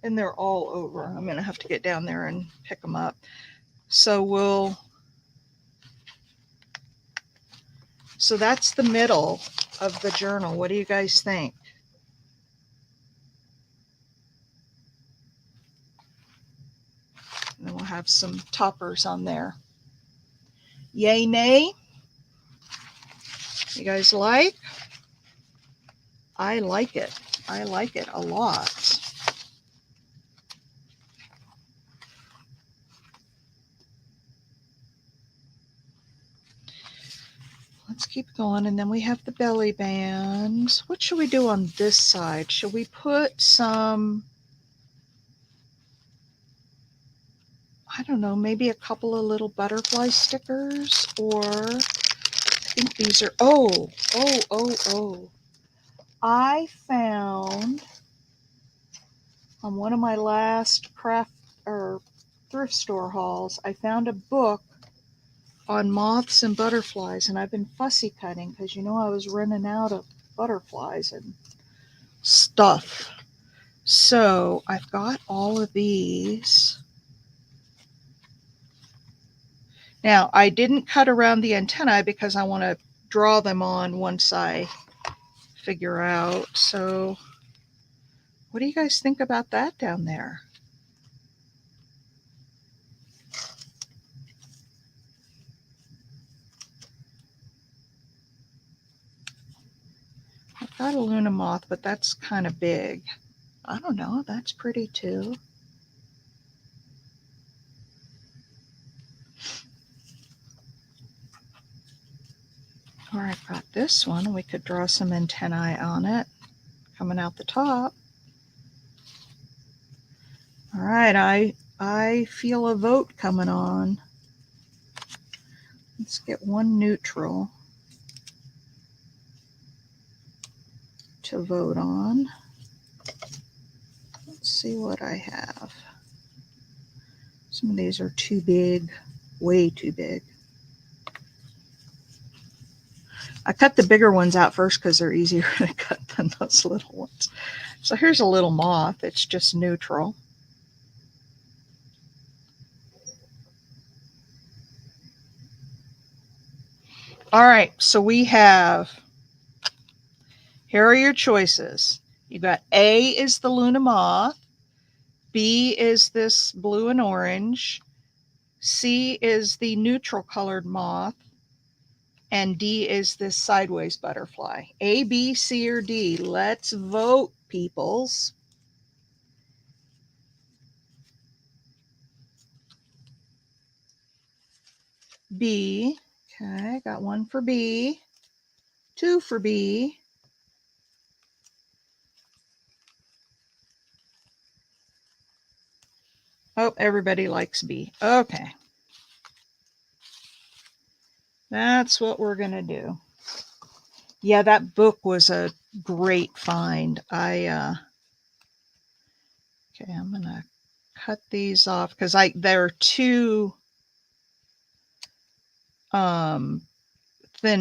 And they're all over. I'm going to have to get down there and pick them up. So that's the middle of the journal. What do you guys think? And then we'll have some toppers on there. Yay, nay? You guys like? I like it. I like it a lot. Let's keep going. And then we have the belly bands. What should we do on this side? Should we put some, I don't know, maybe a couple of little butterfly stickers? Or I think these are, oh. I found on one of my last craft or thrift store hauls, I found a book on moths and butterflies, and I've been fussy cutting because I was running out of butterflies and stuff. So I've got all of these. Now I didn't cut around the antennae because I want to draw them on once I figure out. So what do you guys think about that down there? I've got a Luna moth, but that's kind of big. I don't know, that's pretty too. Or I've got this one. We could draw some antennae on it coming out the top. All right, I feel a vote coming on. Let's get one neutral to vote on. Let's see what I have. Some of these are too big, way too big. I cut the bigger ones out first because they're easier to cut than those little ones. So here's a little moth. It's just neutral. All right, so we have, here are your choices. You got A is the Luna moth, B is this blue and orange, C is the neutral colored moth, and D is this sideways butterfly. A, B, C, or D? Let's vote, peoples. B. Okay, got one for B, two for B. Oh, everybody likes B. Okay. That's what we're going to do. Yeah, that book was a great find. Okay, I'm going to cut these off because they're too thin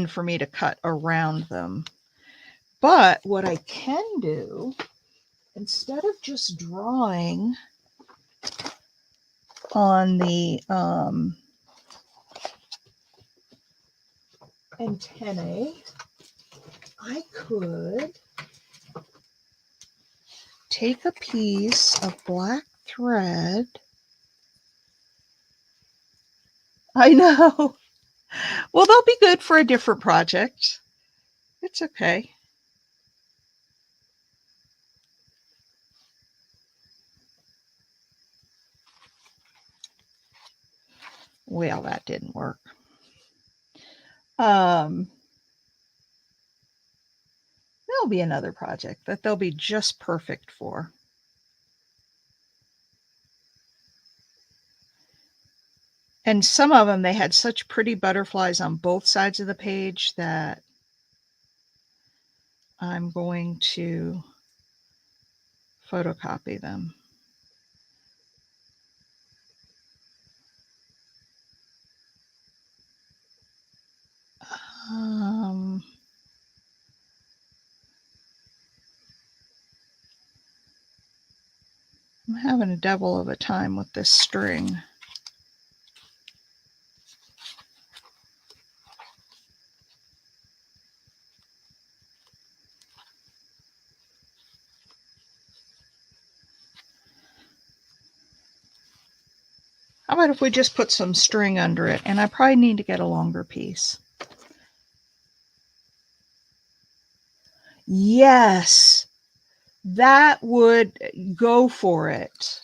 for me to cut around them. But what I can do, instead of just drawing on the antennae, I could take a piece of black thread. I know. Well, they'll be good for a different project. It's okay. Well, that didn't work. There'll be another project that they'll be just perfect for. And some of them, they had such pretty butterflies on both sides of the page that I'm going to photocopy them. I'm having a devil of a time with this string. How about if we just put some string under it? And I probably need to get a longer piece. Yes, that would go for it.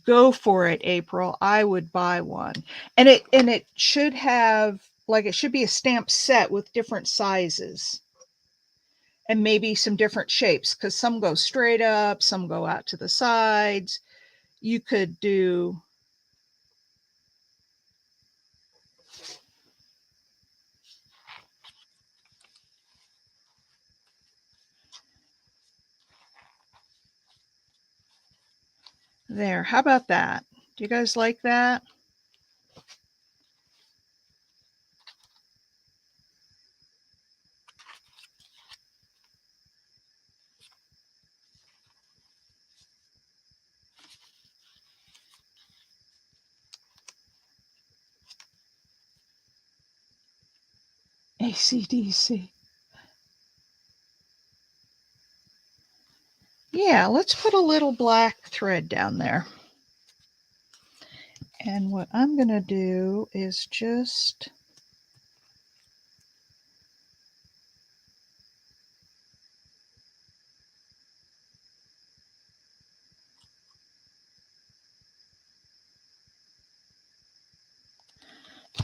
Go for it, April. I would buy one. And it should have, like, it should be a stamp set with different sizes and maybe some different shapes, because some go straight up, some go out to the sides. You could do, there, how about that? Do you guys like that? AC/DC. Yeah, let's put a little black thread down there. And what I'm going to do is just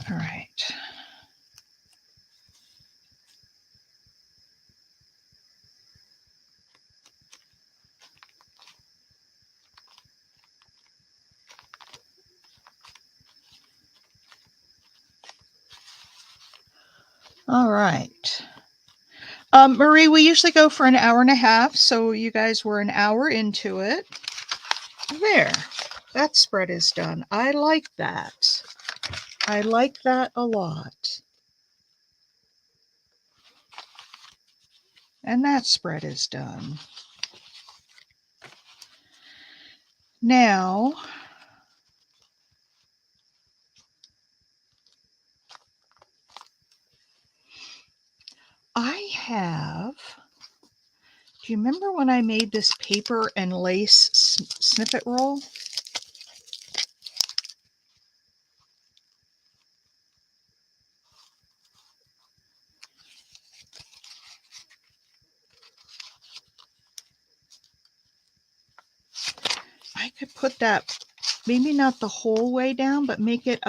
all right. All right. Marie, we usually go for an hour and a half, so you guys were an hour into it. There, that spread is done. I like that. I like that a lot. And that spread is done. Now, I have, do you remember when I made this paper and lace snippet roll? I could put that, maybe not the whole way down, but make it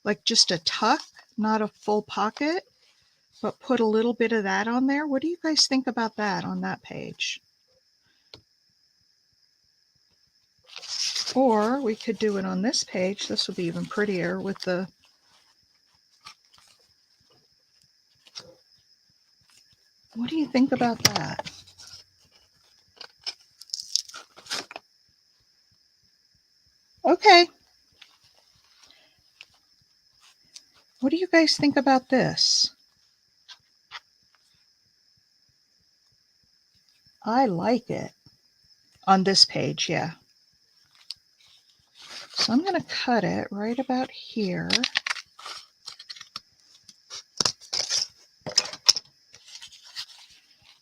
like just a tuck, not a full pocket, but put a little bit of that on there. What do you guys think about that on that page? Or we could do it on this page. This would be even prettier with the, what do you think about that? Okay. What do you guys think about this? I like it. On this page, yeah. So I'm going to cut it right about here.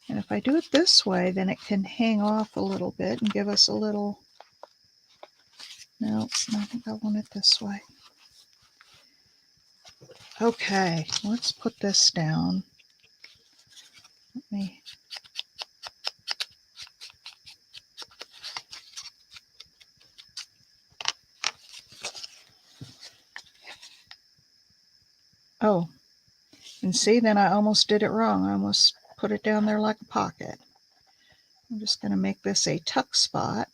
And if I do it this way, then it can hang off a little bit and give us a little, no, I think I want it this way. Okay, let's put this down. Let me, oh, and see, then I almost did it wrong. I almost put it down there like a pocket. I'm just going to make this a tuck spot.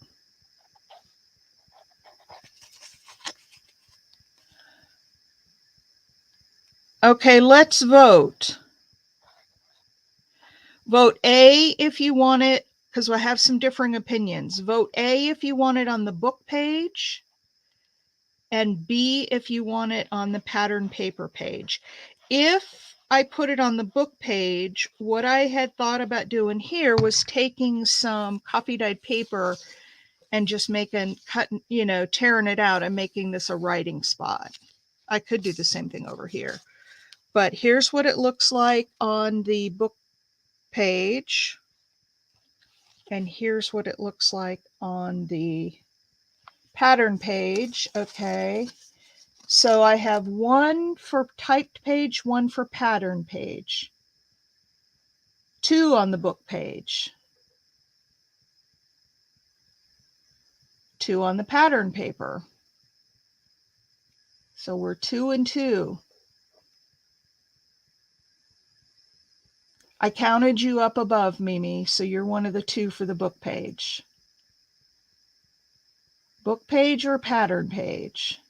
Okay, let's vote. Vote A if you want it, because I have some differing opinions. Vote A if you want it on the book page, and B if you want it on the pattern paper page. If I put it on the book page, what I had thought about doing here was taking some coffee dyed paper and just cutting, tearing it out and making this a writing spot. I could do the same thing over here. But here's what it looks like on the book page. And here's what it looks like on the pattern page. Okay. So I have one for typed page, one for pattern page. 2 on the book page. 2 on the pattern paper. So we're 2 and 2. I counted you up above, Mimi, so you're one of the 2 for the book page. Book page or pattern page?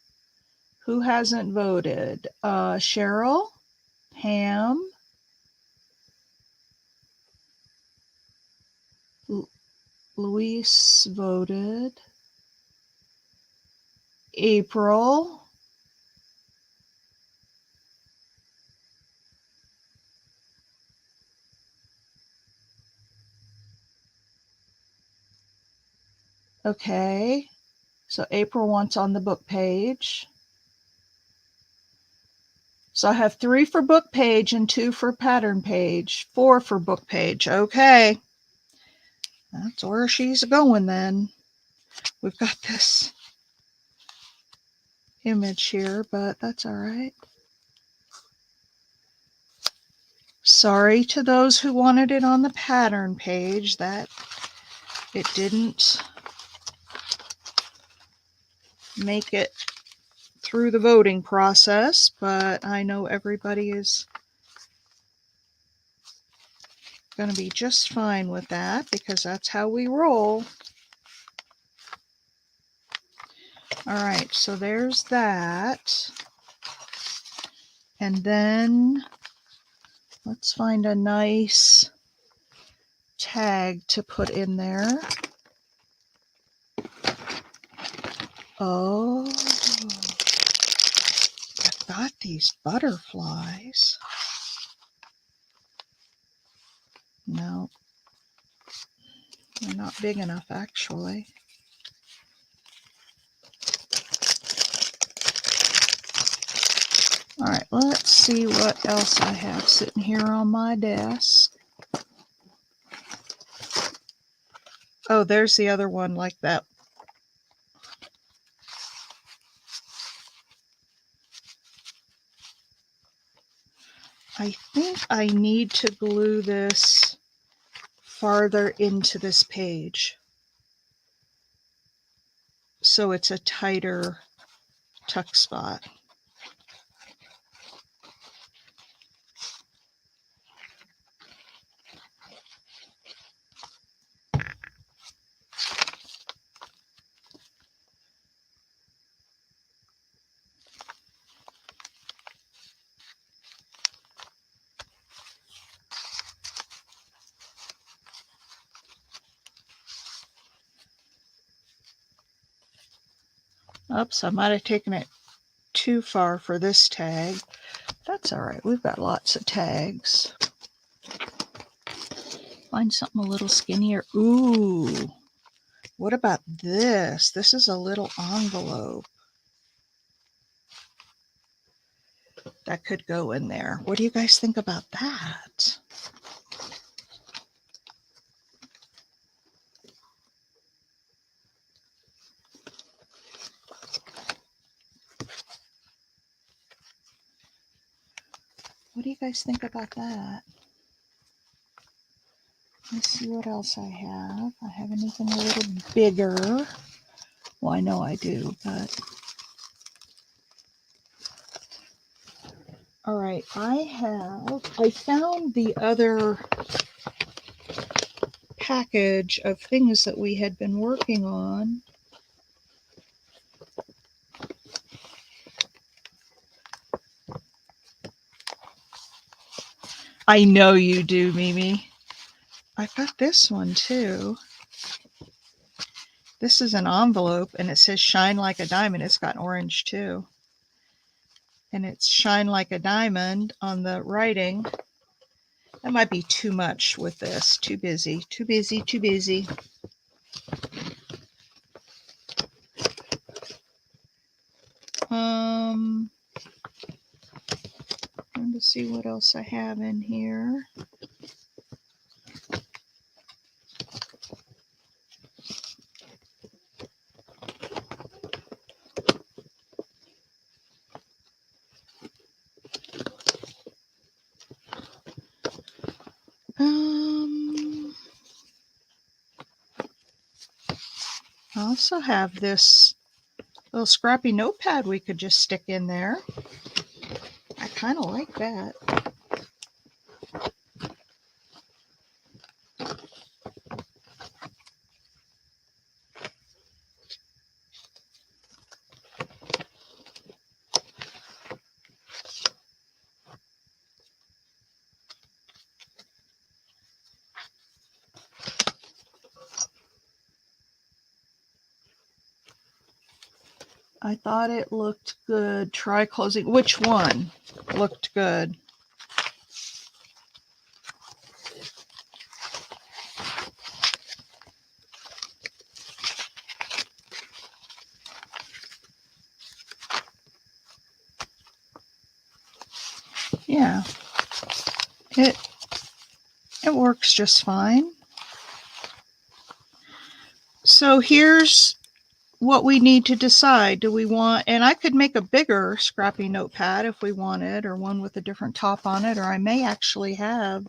Who hasn't voted? Cheryl, Pam, Luis voted. April. Okay. So April wants on the book page. So I have 3 for book page and 2 for pattern page. 4 for book page. Okay. That's where she's going then. We've got this image here, but that's all right. Sorry to those who wanted it on the pattern page that it didn't make it through the voting process, but I know everybody is going to be just fine with that because that's how we roll. All right, so there's that. And then let's find a nice tag to put in there. Oh, I've got these butterflies. No, they're not big enough actually. All right, let's see what else I have sitting here on my desk. Oh, there's the other one like that. I think I need to glue this farther into this page so it's a tighter tuck spot. Oops, I might have taken it too far for this tag. That's all right. We've got lots of tags. Find something a little skinnier. Ooh, what about this? This is a little envelope that could go in there. What do you guys think about that? What do you guys think about that? Let's see what else I have. I have anything a little bigger. Well, I know I do, but... All right, I found the other package of things that we had been working on. I know you do, Mimi. I've got this one too. This is an envelope and it says shine like a diamond. It's got orange too. And it's shine like a diamond on the writing. That might be too much with this. Too busy, too busy, too busy. Trying to see what else I have in here. I also have this little scrappy notepad we could just stick in there. I kind of like that. I thought it looked good. Try closing. Which one looked good? Yeah, it works just fine. So here's what we need to decide. Do we want, and I could make a bigger scrappy notepad if we wanted, or one with a different top on it, or I may actually have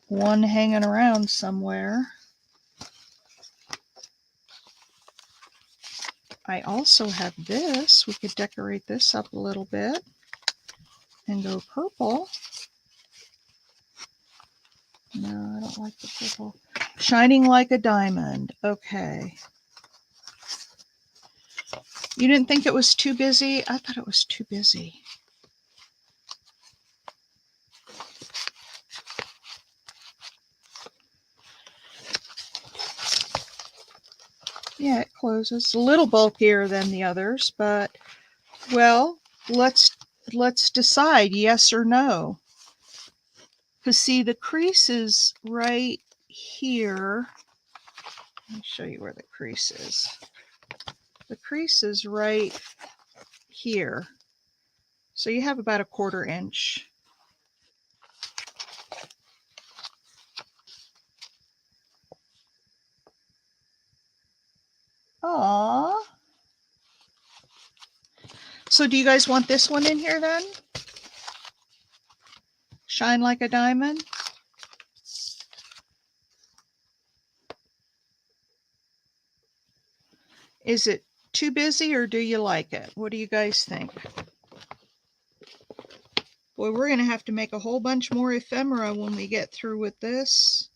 one hanging around somewhere. I also have this. We could decorate this up a little bit and go purple. No, I don't like the purple. Shining like a diamond. Okay. You didn't think it was too busy? I thought it was too busy. Yeah, it closes. A little bulkier than the others, but, well, let's decide yes or no. Because see, the crease is right here. Let me show you where the crease is. The crease is right here. So you have about a 1/4 inch. Aww. So do you guys want this one in here then? Shine like a diamond? Is it too busy or do you like it? What do you guys think? Boy, we're going to have to make a whole bunch more ephemera when we get through with this.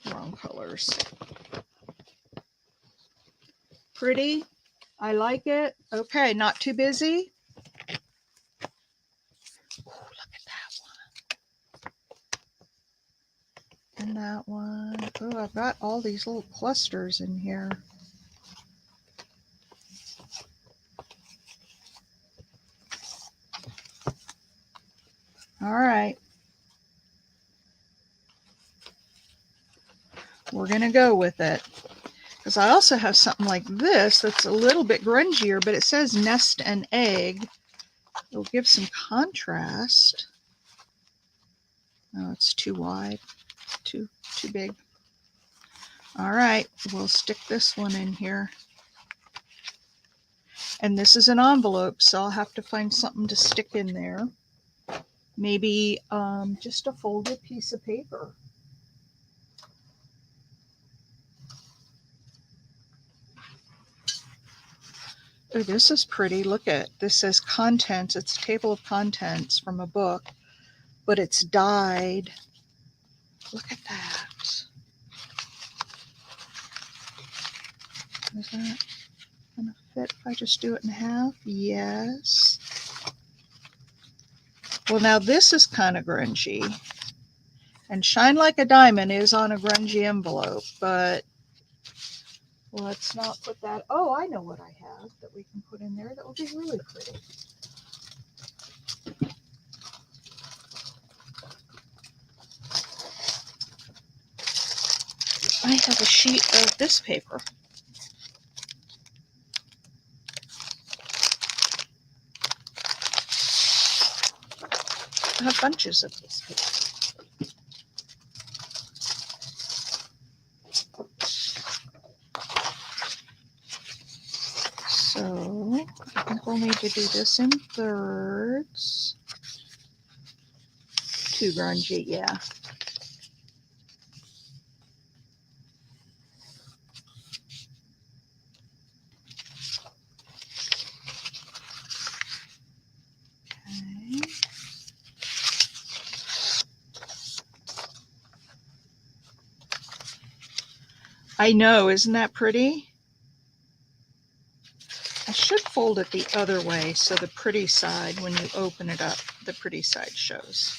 Wrong colors. Pretty. I like it. Okay, not too busy. Oh, look at that one. And that one. Oh, I've got all these little clusters in here. All right. We're going to go with it. Because I also have something like this that's a little bit grungier, but it says nest and egg. It'll give some contrast. Oh, it's too wide, too big. All right, we'll stick this one in here. And this is an envelope, so I'll have to find something to stick in there. Maybe just a folded piece of paper. Oh, this is pretty. Look at this. Says contents. It's a table of contents from a book, but it's dyed. Look at that. Is that gonna fit if I just do it in half? Yes. Well, now this is kind of grungy. And Shine Like a Diamond is on a grungy envelope, but let's not put that. Oh, I know what I have that we can put in there that will be really pretty. I have a sheet of this paper. I have bunches of this paper. So I think we'll need to do this in thirds. too grungy, yeah. Okay. I know, isn't that pretty? I should fold it the other way so the pretty side, when you open it up, the pretty side shows.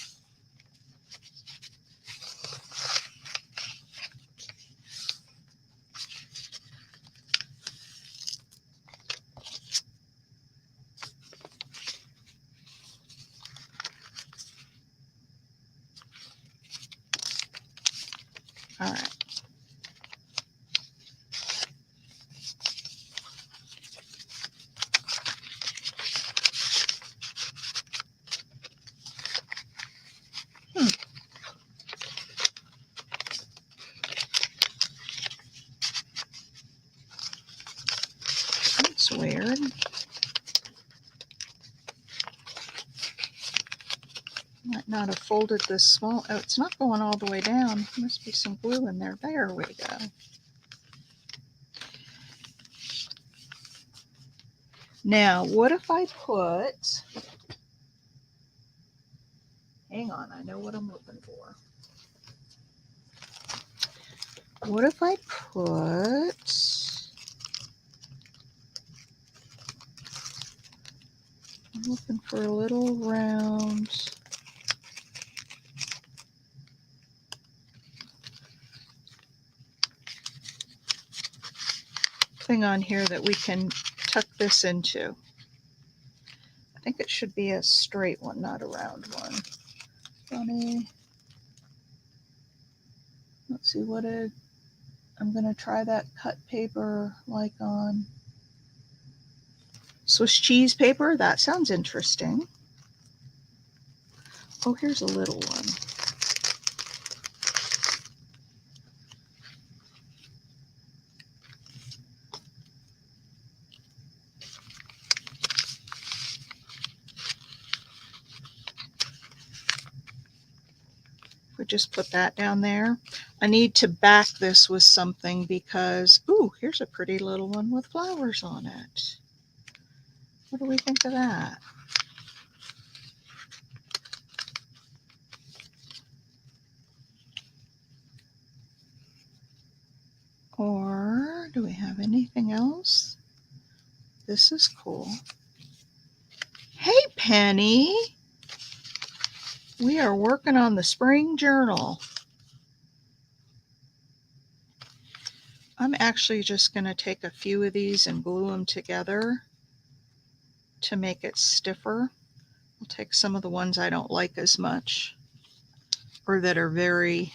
All right. That's weird. Might not have folded this small. Oh, it's not going all the way down. Must be some glue in there. There we go. Now, what if I put, hang on, I know what I'm looking for. What if I put, I'm looking for a little round thing on here that we can tuck this into. I think it should be a straight one, not a round one. Funny. Let's see what it, I'm going to try that cut paper like on Swiss cheese paper. That sounds interesting. Oh, here's a little one. We just put that down there. I need to back this with something because, ooh, here's a pretty little one with flowers on it. What do we think of that? Or do we have anything else? This is cool. Hey, Penny. We are working on the spring journal. I'm actually just going to take a few of these and glue them together to make it stiffer. I'll take some of the ones I don't like as much or that are very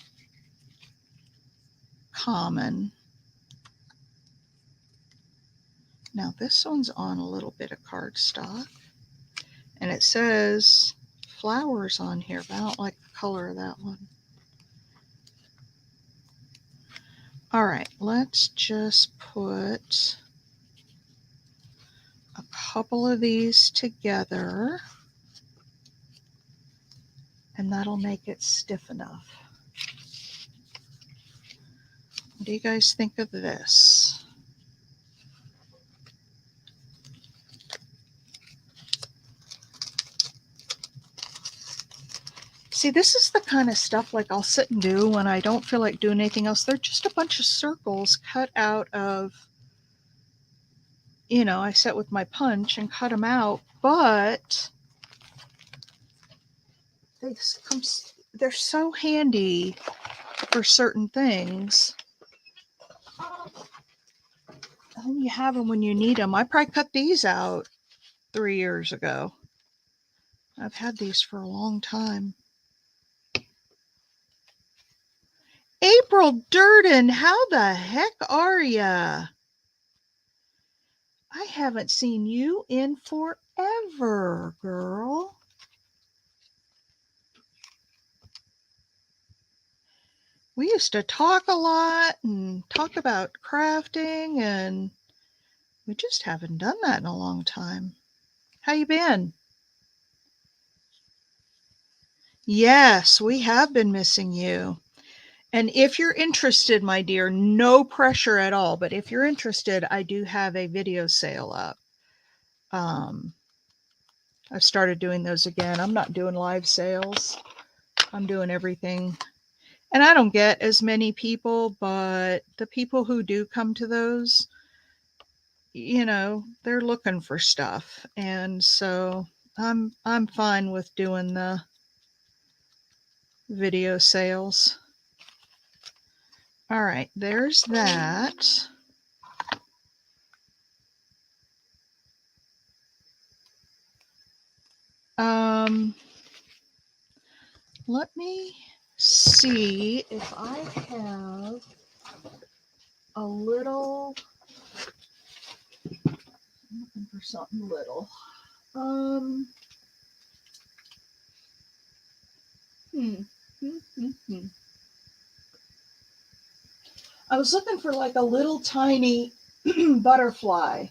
common. Now this one's on a little bit of cardstock and it says flowers on here, but I don't like the color of that one. All right, let's just put a couple of these together and that'll make it stiff enough. What do you guys think of this? See, this is the kind of stuff like I'll sit and do when I don't feel like doing anything else. They're just a bunch of circles cut out of, you know, I sat with my punch and cut them out, but they're so handy for certain things. And you have them when you need them. I probably cut these out 3 years ago. I've had these for a long time. April Durden, how the heck are ya? I haven't seen you in forever, girl. We used to talk a lot and talk about crafting, and we just haven't done that in a long time. How you been? Yes, we have been missing you. And if you're interested, my dear, no pressure at all, but if you're interested, I do have a video sale up. I've started doing those again. I'm not doing live sales. I'm doing everything. And I don't get as many people, but the people who do come to those, they're looking for stuff. And so I'm fine with doing the video sales. All right, there's that. Let me see if I have a little. I'm looking for something little. Hmm. I was looking for like a little tiny butterfly.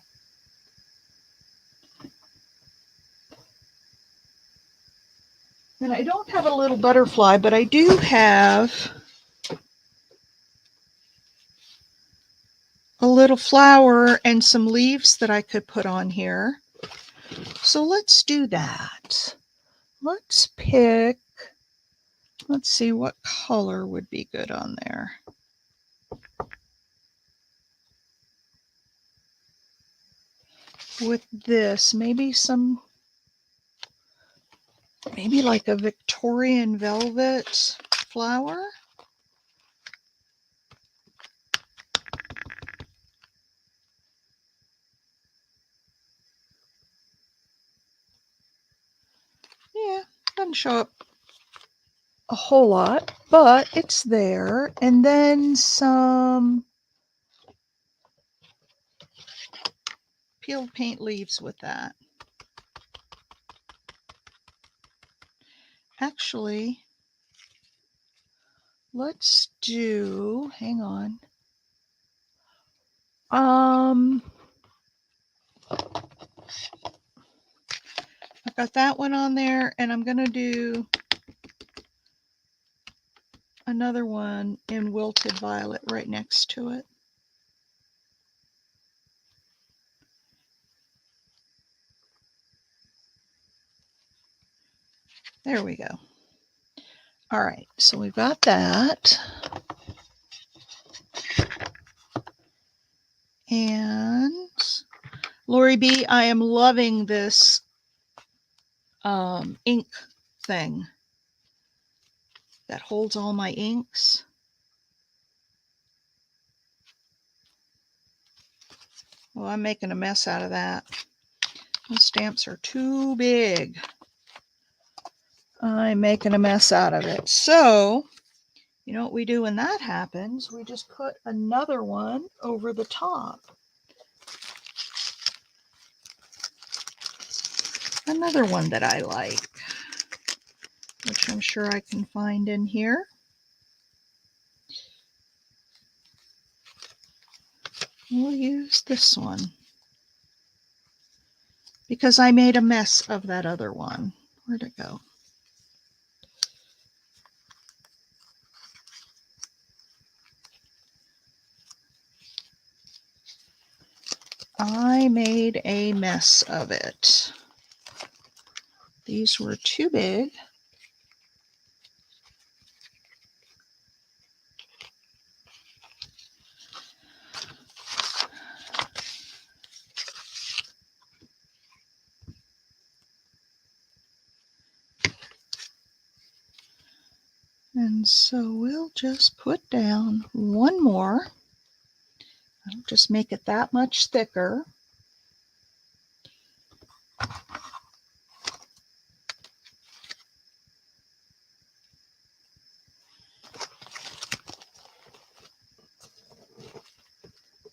And I don't have a little butterfly, but I do have a little flower and some leaves that I could put on here. So let's do that. Let's see what color would be good on there. With this, maybe like a Victorian velvet flower. Yeah, doesn't show up a whole lot, but it's there. And then some peeled paint leaves with that. Actually, let's do, hang on. I've got that one on there, and I'm going to do another one in wilted violet right next to it. There we go. All right, so we've got that. And Lori B, I am loving this ink thing that holds all my inks. Well, I'm making a mess out of that. Those stamps are too big. I'm making a mess out of it. So, you know what we do when that happens? We just put another one over the top. Another one that I like, which I'm sure I can find in here. We'll use this one because I made a mess of that other one. Where'd it go? I made a mess of it. These were too big. And so we'll just put down one more. I'll just make it that much thicker.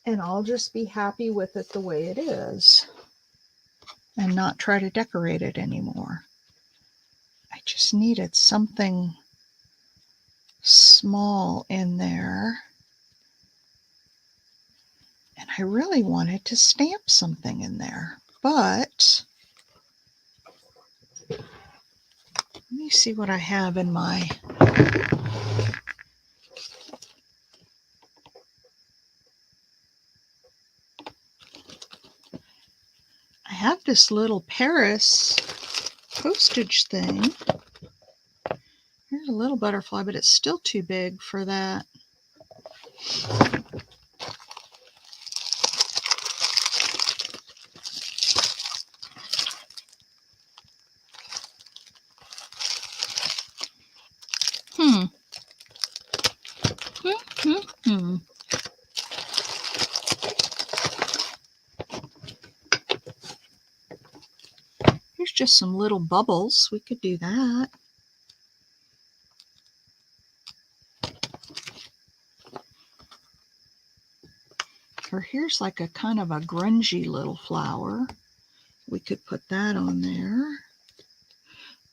And I'll just be happy with it the way it is and not try to decorate it anymore. I just needed something small in there. And I really wanted to stamp something in there, but Let me see what I have in my... I have this little Paris postage thing. Here's a little butterfly, but it's still too big for that. Here's just some little bubbles. We could do that. Or here's like a kind of a grungy little flower. We could put that on there.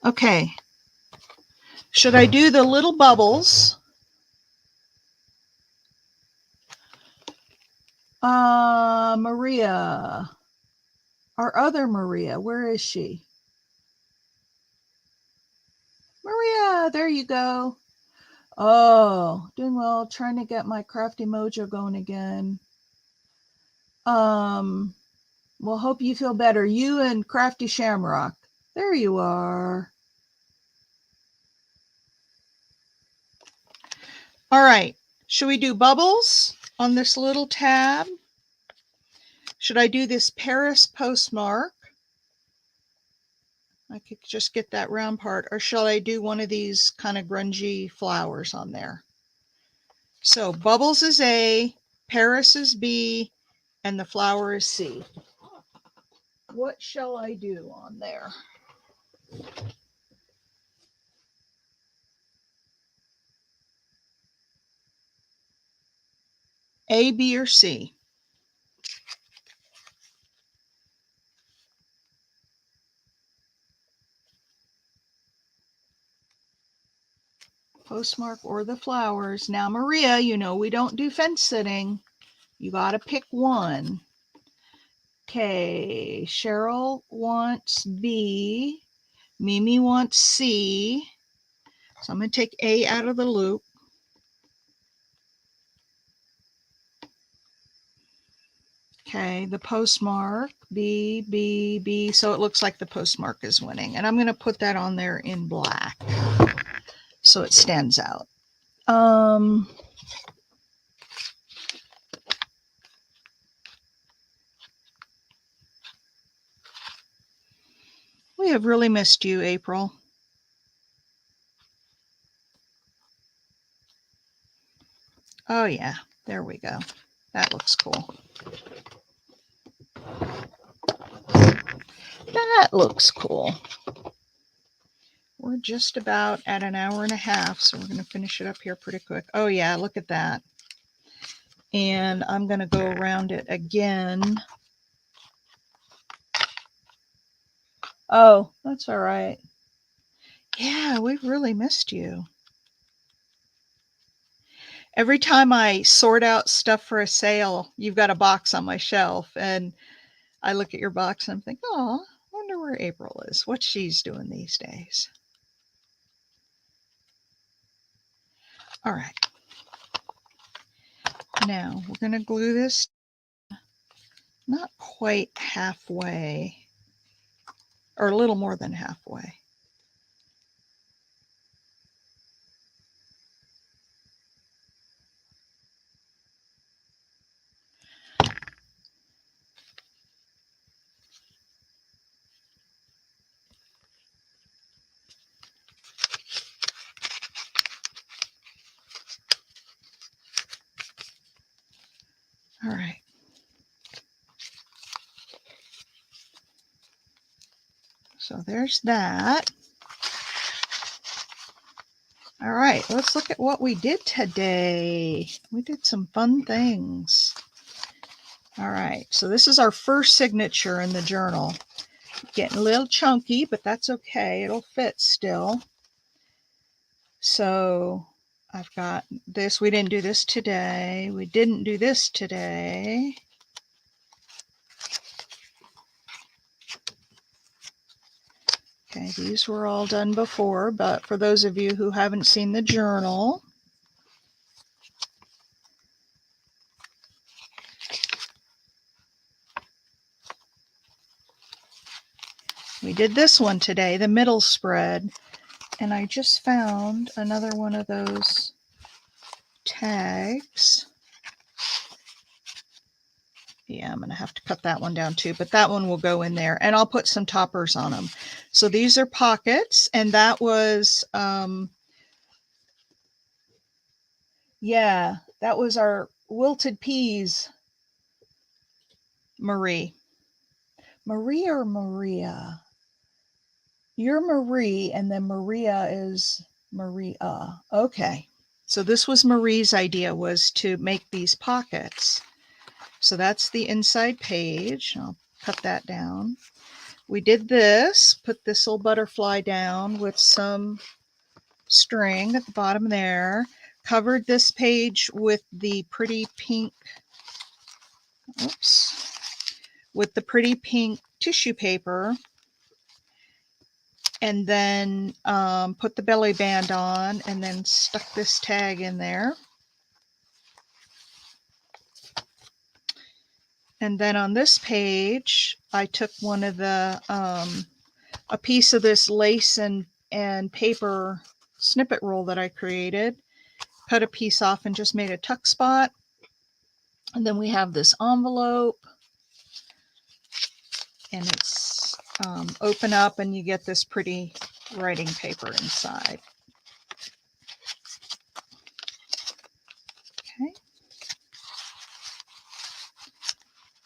Okay. Should I do the little bubbles? Maria. Our other Maria. Where is she? Maria, there you go. Oh, doing well. Trying to get my crafty mojo going again. Well, hope you feel better. You and Crafty Shamrock. There you are. All right. Should we do bubbles on this little tab? Should I do this Paris postmark? I could just get that round part. Or shall I do one of these kind of grungy flowers on there? So bubbles is A, Paris is B, and the flower is C. What shall I do on there? A, B, or C? Postmark or the flowers. Now, Maria, you know we don't do fence sitting. You got to pick one. Okay, Cheryl wants B. Mimi wants C. So I'm going to take A out of the loop. Okay, the postmark, B, B, B. So it looks like the postmark is winning. And I'm going to put that on there in black so it stands out. We have really missed you, April. Oh, yeah, there we go. That looks cool. That looks cool. We're just about at an hour and a half, so we're going to finish it up here pretty quick. Oh, yeah, look at that. And I'm going to go around it again. Oh, that's all right. Yeah, we've really missed you. Every time I sort out stuff for a sale, you've got a box on my shelf, and I look at your box and I'm thinking, oh, I wonder where April is, what she's doing these days. All right. Now we're going to glue this not quite halfway, or a little more than halfway. All right. So there's that. All right, let's look at what we did today. We did some fun things. All right, so this is our first signature in the journal. Getting a little chunky, but that's okay. It'll fit still. So I've got this. We didn't do this today. We didn't do this today. Okay, these were all done before, but for those of you who haven't seen the journal, we did this one today, the middle spread, and I just found another one of those tags. Yeah, I'm going to have to cut that one down too, but that one will go in there, and I'll put some toppers on them. So these are pockets, and that was, yeah, that was our wilted peas, Marie. Marie or Maria? You're Marie, and then Maria is Maria. Okay. So this was Marie's idea, was to make these pockets. So that's the inside page. I'll cut that down. We did this, put this little butterfly down with some string at the bottom there, covered this page with the pretty pink, oops, with the pretty pink tissue paper, and then put the belly band on, and then stuck this tag in there. And then on this page, I took one of the, a piece of this lace and paper snippet roll that I created, cut a piece off and just made a tuck spot. And then we have this envelope, and it's open up and you get this pretty writing paper inside. Okay.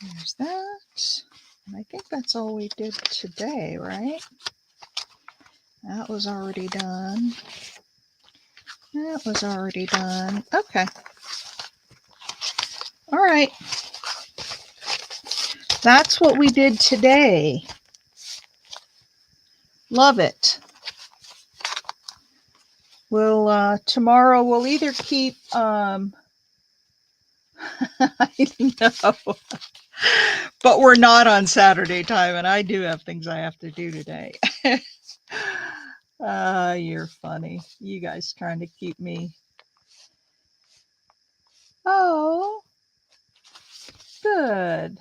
There's that. And I think that's all we did today, right? That was already done. That was already done. Okay. All right. That's what we did today. Love it. We'll tomorrow we'll either keep I know. But we're not on Saturday time, and I do have things I have to do today. You're funny. You guys trying to keep me. Oh, good.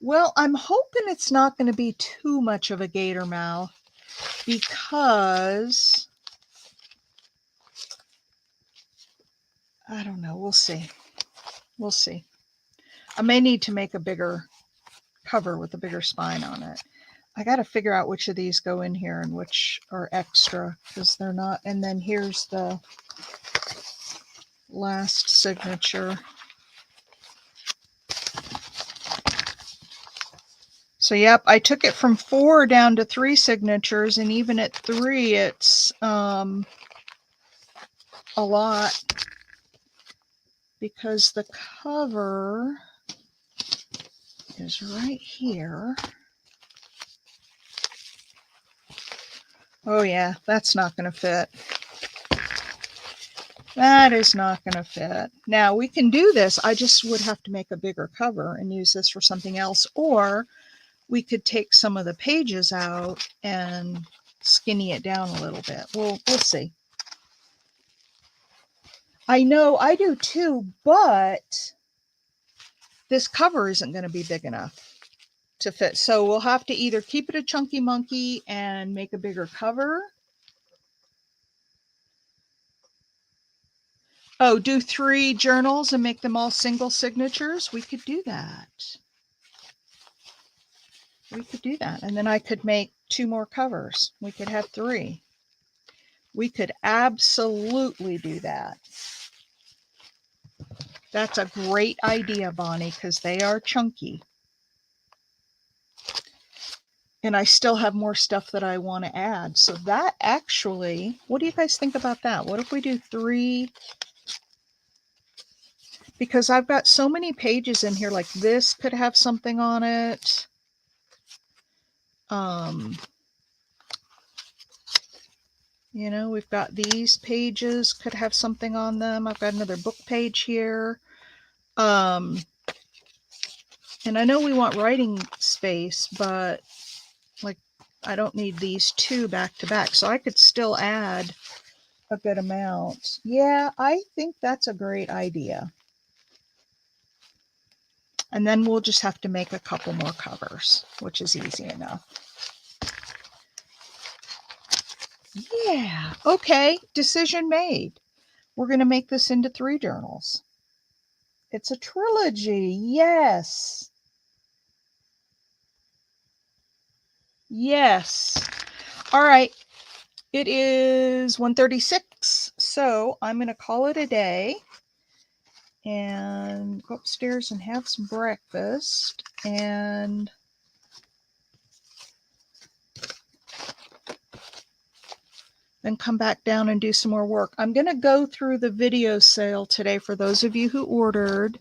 Well, I'm hoping it's not going to be too much of a gator mouth, because I don't know. We'll see. We'll see. I may need to make a bigger cover with a bigger spine on it. I got to figure out which of these go in here and which are extra, because they're not. And then here's the last signature. So yep, I took it from 4 down to 3 signatures, and even at 3, it's a lot, because the cover is right here. Oh yeah, that's not going to fit. That is not going to fit. Now we can do this. I just would have to make a bigger cover and use this for something else, or we could take some of the pages out and skinny it down a little bit. We'll see. I know, I do too, but this cover isn't going to be big enough to fit. So we'll have to either keep it a chunky monkey and make a bigger cover. Oh, do 3 journals and make them all single signatures? We could do that. We could do that. And then I could make 2 more covers. We could have 3. We could absolutely do that. That's a great idea, Bonnie, because they are chunky. And I still have more stuff that I want to add. So that actually, what do you guys think about that? What if we do 3? Because I've got so many pages in here, like this could have something on it. You know, we've got these pages could have something on them. I've got another book page here. And I know we want writing space, but I don't need these two back to back, so I could still add a good amount. Yeah, I think that's a great idea. And then we'll just have to make a couple more covers, which is easy enough. Yeah, okay, decision made. We're going to make this into 3 journals. It's a trilogy, yes. Yes. All right, it is 1:36, so I'm going to call it a day and go upstairs and have some breakfast and then come back down and do some more work. I'm going to go through the video sale today for those of you who ordered.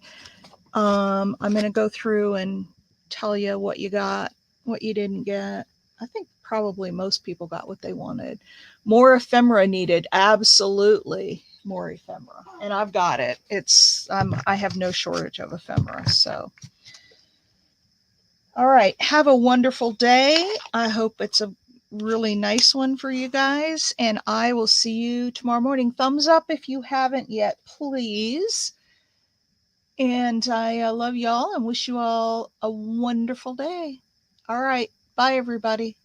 I'm going to go through and tell you what you got, what you didn't get. I think probably most people got what they wanted. More ephemera needed, absolutely more ephemera, and I've got it. I have no shortage of ephemera. So, all right, have a wonderful day. I hope it's a really nice one for you guys, and I will see you tomorrow morning. Thumbs up if you haven't yet, please. And I love y'all and wish you all a wonderful day. All right. Bye, everybody.